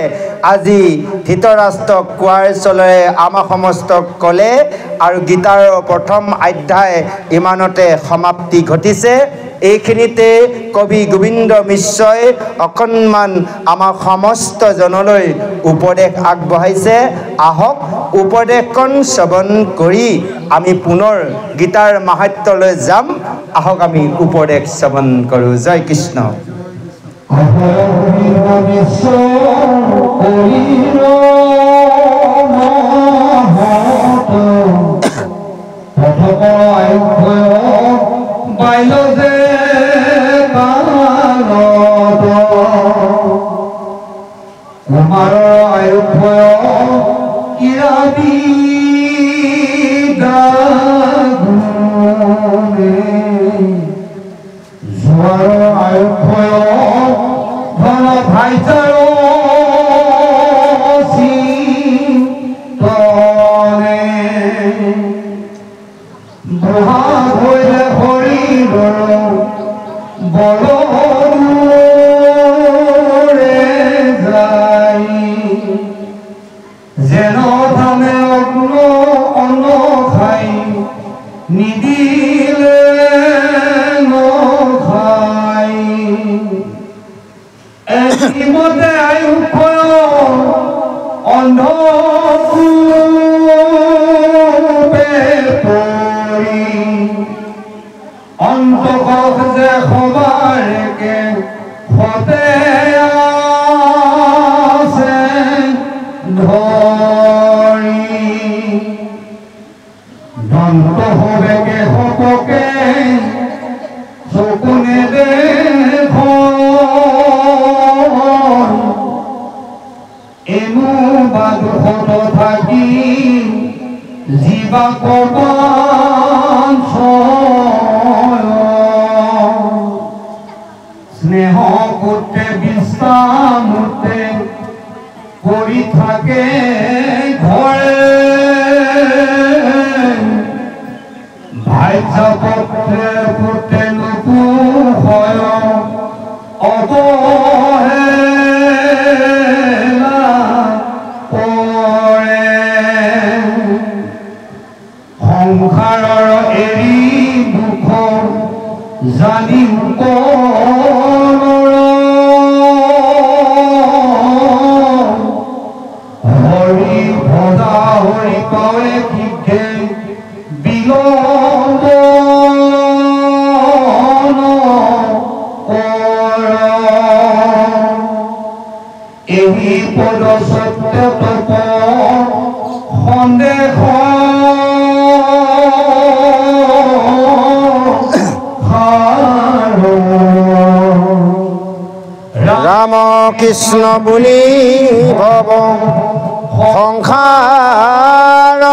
আজি ধৃতৰাষ্ট্ৰক কোৱাৰ চলেৰে আমাক সমস্তক ক'লে। আৰু গীতাৰ প্ৰথম অধ্যায় ইমানতে সমাপ্তি ঘটিছে। এইখিনিতে কবি গোবিন্দ মিশ্ৰই অকণমান আমাৰ সমস্ত জনলৈ উপদেশ আগবঢ়াইছে। আহক উপদেশখন শ্ৰৱণ কৰি আমি পুনৰ গীতাৰ মাহাত্ম্যলৈ যাম। আহক আমি উপদেশ শ্ৰৱণ কৰোঁ। জয় কৃষ্ণ। ভাইচাৰো বলরে যাই যেন ধানে অগ্ন অন্ন খাই নিদিলে নখাই এমতে আয়ু অন্ধ অন্তক যে সবারকে হতে আছে ধৰি দন্ত হবেকে হপকে চকুনে দেখ এনো বাদুহত থাকি জীবা কবান স্নেহ করতে বিশ্রামতে পড়ি থাকে ঘরে ভাইজা পত্রে পড়তে নতু হয় অবহেলা পড়ে সংসাৰৰ এৰি দুখ জানি হৰি ভজা হৰি পাৱে শিক্ষে বিলম্ব এই পদ সত্য তপ সন্দেহ राम कृष्ण बुली भव संसार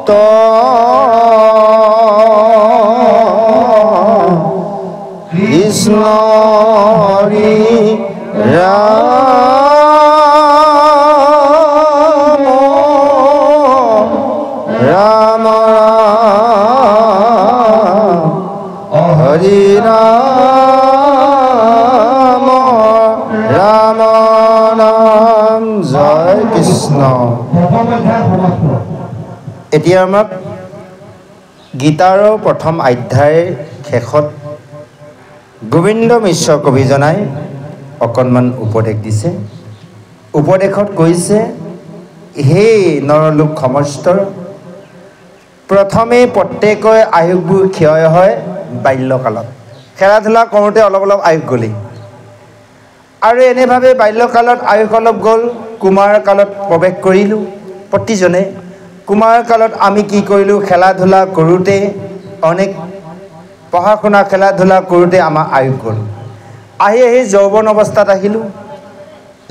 तो कृष्ण राम हरि राम राम नाम जय कृष्ण। এতিয়া আমাক গীতাৰৰ প্ৰথম অধ্যায়ৰ শেষত গোবিন্দ মিশ্ৰ কবিজনাই অকণমান উপদেশ দিছে। উপদেশত কৈছে, হে নৰলোক সমস্তৰ, প্ৰথমে প্ৰত্যেকৰ আয়ুবোৰ ক্ষয় হয় বাল্যকালত। খেলা ধূলা কৰোঁতে অলপ অলপ আয়ুস গ'লেই, আৰু এনেভাৱে বাল্যকালত আয়ুস অলপ গ'ল, কুমাৰ কালত প্ৰৱেশ কৰিলোঁ। প্ৰতিজনে কুমাৰ কালত আমি কি কৰিলোঁ, খেলা ধূলা কৰোঁতে, অনেক পঢ়া শুনা খেলা ধূলা কৰোঁতে আমাৰ আয়ুস গ'ল। আহি আহি যৌৱন অৱস্থাত আহিলোঁ।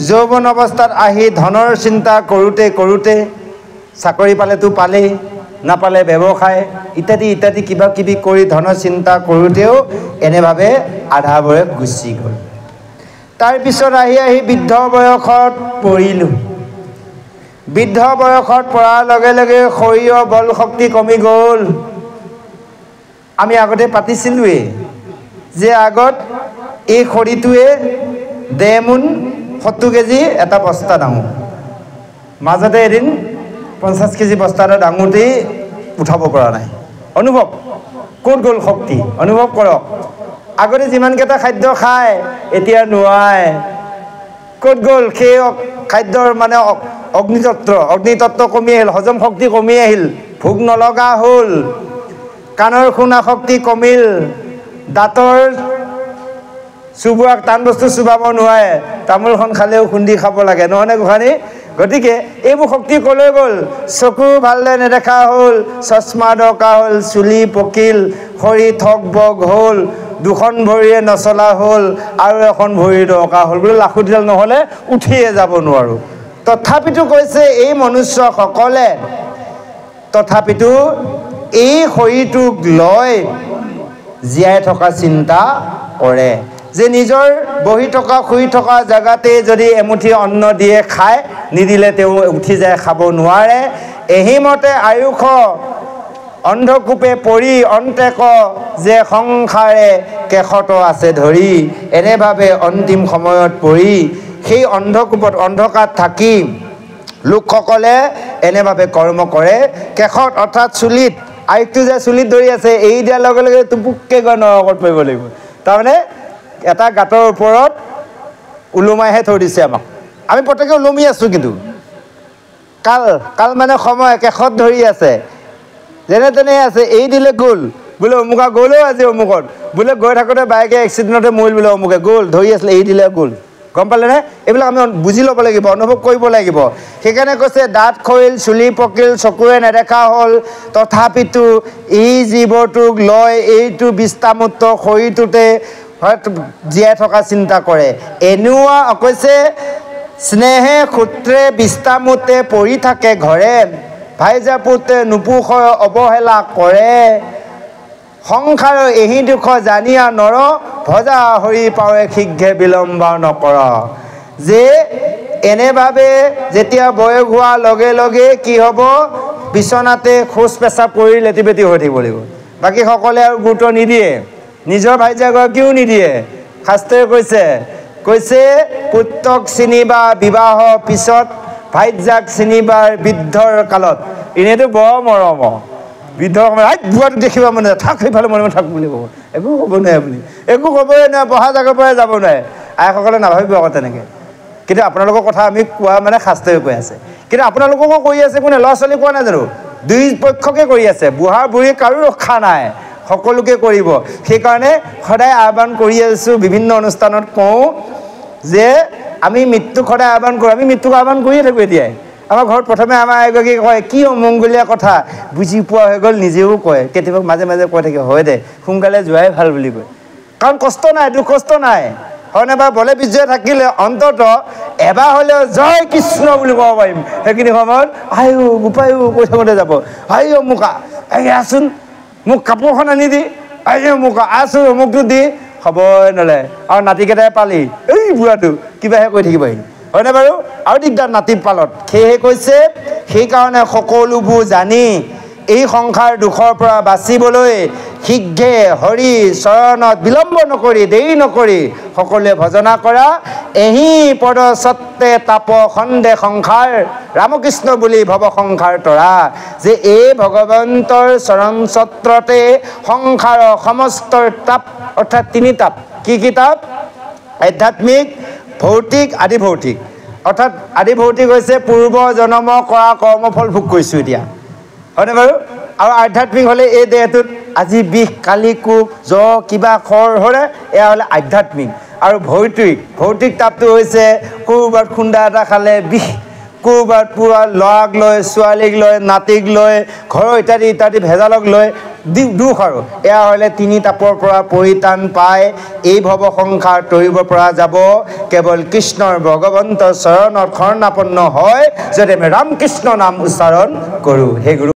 যৌৱন অৱস্থাত আহি ধনৰ চিন্তা কৰোঁতে কৰোঁতে চাকৰি পালেতো পালেই, নাপালে ব্যৱসায় ইত্যাদি ইত্যাদি কিবা কিবি কৰি ধনৰ চিন্তা কৰোঁতেও এনেভাৱে আধা বয়স গুচি গ'ল। তাৰপিছত আহি আহি বৃদ্ধ বয়সত পৰিলোঁ। বৃদ্ধ বয়সত পৰাৰ লগে লগে শৰীৰৰ বল শক্তি কমি গ'ল। আমি আগতে পাতিছিলোঁৱেই যে আগত এই শৰীৰটোৱে 1.5 মোন 70 কেজি এটা বস্তা ডাঙৰ। মাজতে এদিন 50 কেজি বস্তা এটা ডাঙৰতেই উঠাব পৰা নাই। অনুভৱ ক'ত গ'ল শক্তি? অনুভৱ কৰক। আগতে যিমানকেইটা খাদ্য খায় এতিয়া নোৱাৰে। ক'ত গ'ল সেই খাদ্যৰ মানে অগ্নিতত্ত্ব কমি আহিল, হজম শক্তি কমি আহিল, ভোক নলগা হ'ল, কাণৰ শুনা শক্তি কমিল, দাঁতৰ চুবোৱা টান বস্তু চুবাব নোৱাৰে, তামোলখন খালেও খুন্দি খাব লাগে, নহয়নে গোসাঁনী? গতিকে এইবোৰ শক্তি ক'লৈ গ'ল? চকু ভালদৰে নেদেখা হ'ল, চশমা দৰকাৰ হ'ল, চুলি পকিল, শৰীৰ ঠগ বগ হ'ল, 2খন ভৰিৰে নচলা হ'ল, আৰু 1খন ভৰি দৰকাৰ হ'ল। বোলে লাখুটিডাল নহ'লে উঠিয়ে যাব নোৱাৰোঁ। তথাপিতো কৈছে এই মনুষ্যসকলে তথাপিতো এই শৰীৰটোক লৈ জীয়াই থকা চিন্তা কৰে যে নিজৰ বহি থকা শুই থকা জেগাতে যদি এমুঠি অন্ন দিয়ে খায়, নিদিলে তেওঁ উঠি যায় খাব নোৱাৰে। এহিমতে আয়ুস অন্ধকূপে পৰি অন্তেক যে সংসাৰে কেশত আছে ধৰি এনেভাৱে অন্তিম সময়ত পৰি সেই অন্ধকূপত অন্ধকাৰত থাকি লোকসকলে এনেভাৱে কৰ্ম কৰে কেশত অৰ্থাৎ চুলিত আইটো যে চুলিত ধৰি আছে এই দিয়াৰ লগে লগে টুপুককৈ গৈ নৰকত পৰিব লাগিব তাৰমানে এটা গাঁতৰ ওপৰত ওলোমাইহে থৈ দিছে আমাক আমি প্ৰত্যেকে ওলমি আছোঁ কিন্তু কাল মানে সময় কেশত ধৰি আছে যেনে তেনে আছে এই দিলে গ'ল বোলে অমুকা গ'লেও আজি অমুকত বোলে গৈ থাকোঁতে বাইকে এক্সিডেণ্টতে মৰিল বোলে অমুকে গ'ল ধৰি আছিলে এই দিলে গ'ল গম পালেনে এইবিলাক আমি বুজি ল'ব লাগিব অনুভৱ কৰিব লাগিব সেইকাৰণে কৈছে দাঁত খৰিল চুলি পকিল চকুৰে নেদেখা হ'ল তথাপিতো এই জীৱটোক লয় এইটো বিস্তামুক্ত শৰীৰটোতে জীয়াই থকা চিন্তা কৰে এনেকুৱা কৈছে স্নেহে সূত্ৰে বিস্তামুতে পৰি থাকে ঘৰে ভাইজাপুতে নুপুষয় অৱহেলা কৰে সংসাৰৰ এহি দুখ জানিয়া নৰ ভজা হৰি পাৱে শীঘ্ৰে বিলম্ব নকৰ যে এনেভাৱে যেতিয়া বয়স হোৱাৰ লগে লগে কি হ'ব বিচনাতে খোজ পেচাব কৰি লেটি বেটি হৈ থাকিব লাগিব বাকী সকলে আৰু গুৰুত্ব নিদিয়ে নিজৰ ভাইজাগৰাকীও নিদিয়ে শাস্ত্ৰই কৈছে পুত্ৰক চিনিবা বিবাহ পিছত ভাইজাক চিনিবাৰ বৃদ্ধৰ কালত এনেইতো বৰ মৰম বৃদ্ধ বুঢ়াটো দেখিবা মানে থাক সেইফালে মনে মনে থাক বুলি ক'ব একো ক'ব নোৱাৰে আপুনি একো ক'বই নোৱাৰে বহা জাগৰ পৰাই যাব নোৱাৰে আইসকলে নাভাবিব আকৌ তেনেকৈ কিন্তু আপোনালোকৰ কথা আমি কোৱা মানে শাস্ত্ৰই কৈ আছে কিন্তু আপোনালোককো কৰি আছে কোনে ল'ৰা ছোৱালী কোৱা নাই জানো দুই পক্ষকে কৰি আছে বুঢ়া বুঢ়ী কাৰো ৰক্ষা নাই সকলোকে কৰিব সেইকাৰণে সদায় আহ্বান কৰি আছোঁ বিভিন্ন অনুষ্ঠানত কওঁ যে আমি মৃত্যুক সদায় আহ্বান কৰোঁ আমি মৃত্যুক আহ্বান কৰিয়ে থাকোঁ এতিয়াই আমাৰ ঘৰত প্ৰথমে আমাৰ এগৰাকীয়ে কয় কি অমংগলীয়া কথা বুজি পোৱা হৈ গ'ল নিজেও কয় কেতিয়াবা মাজে মাজে কৈ থাকে হয় দে সোনকালে যোৱাই ভাল বুলি কয় কাৰণ কষ্ট নাই দুখ কষ্ট নাই হয়নে বা বলে বিজয় থাকিলে অন্তত এবাৰ হ'লেও জয় কৃষ্ণ বুলি ক'ব পাৰিম সেইখিনি সময়ত আয়ো গোপায়ো কৈ থাকোঁতে যাব আয়ো মোকা আছোন মোক কাপোৰখন আনি দি আয়ো মোকা আছো অমুকটো দি খবৰে নলয় আৰু নাতিকেইটাই পালি এই বুঢ়াটো কিবাহে কৈ থাকিব আহি হয়নে বাৰু আৰু দিগদাৰ নাতি পালত সেয়েহে কৈছে সেইকাৰণে সকলোবোৰ জানি এই সংসাৰ দুখৰ পৰা বাচিবলৈ শীঘ্ৰে হৰি চৰণত বিলম্ব নকৰি দেৰি নকৰি সকলোৱে ভজনা কৰা এহি পদ সত্তে তাপ খণ্ডে সংসাৰ ৰামকৃষ্ণ বুলি ভৱ সংসাৰ তৰা যে এই ভগৱন্তৰ চৰণ ছত্ৰতে সংসাৰৰ সমস্ত তাপ অৰ্থাৎ তিনি তাপ কি তাপ আধ্যাত্মিক ভৌতিক আদি ভৌতিক অৰ্থাৎ আদি ভৌতিক হৈছে পূৰ্ব জন্ম কৰা কৰ্মফল ভোগ কৰিছোঁ এতিয়া হয়নে বাৰু আৰু আধ্যাত্মিক হ'লে এই দেহটোত আজি বিষ কালি কোব জ্বৰ কিবা খৰ হ'লে এয়া হ'লে আধ্যাত্মিক আৰু ভৌতিক তাপটো হৈছে ক'ৰবাত খুন্দা এটা খালে বিষ ক'ৰবাত পুৰা ল'ৰাক লৈ ছোৱালীক লৈ নাতিক লৈ ঘৰৰ ইত্যাদি ভেজালক লৈ দুখ আৰু এয়া হ'লে তিনি তাপৰ পৰা পৰিত্ৰাণ পাই এই ভৱ সংসাৰ তৰিব পৰা যাব কেৱল কৃষ্ণৰ ভগৱন্তৰ চৰণত শৰণাপন্ন হয় যদি আমি ৰামকৃষ্ণ নাম উচ্চাৰণ কৰোঁ সেই গুৰু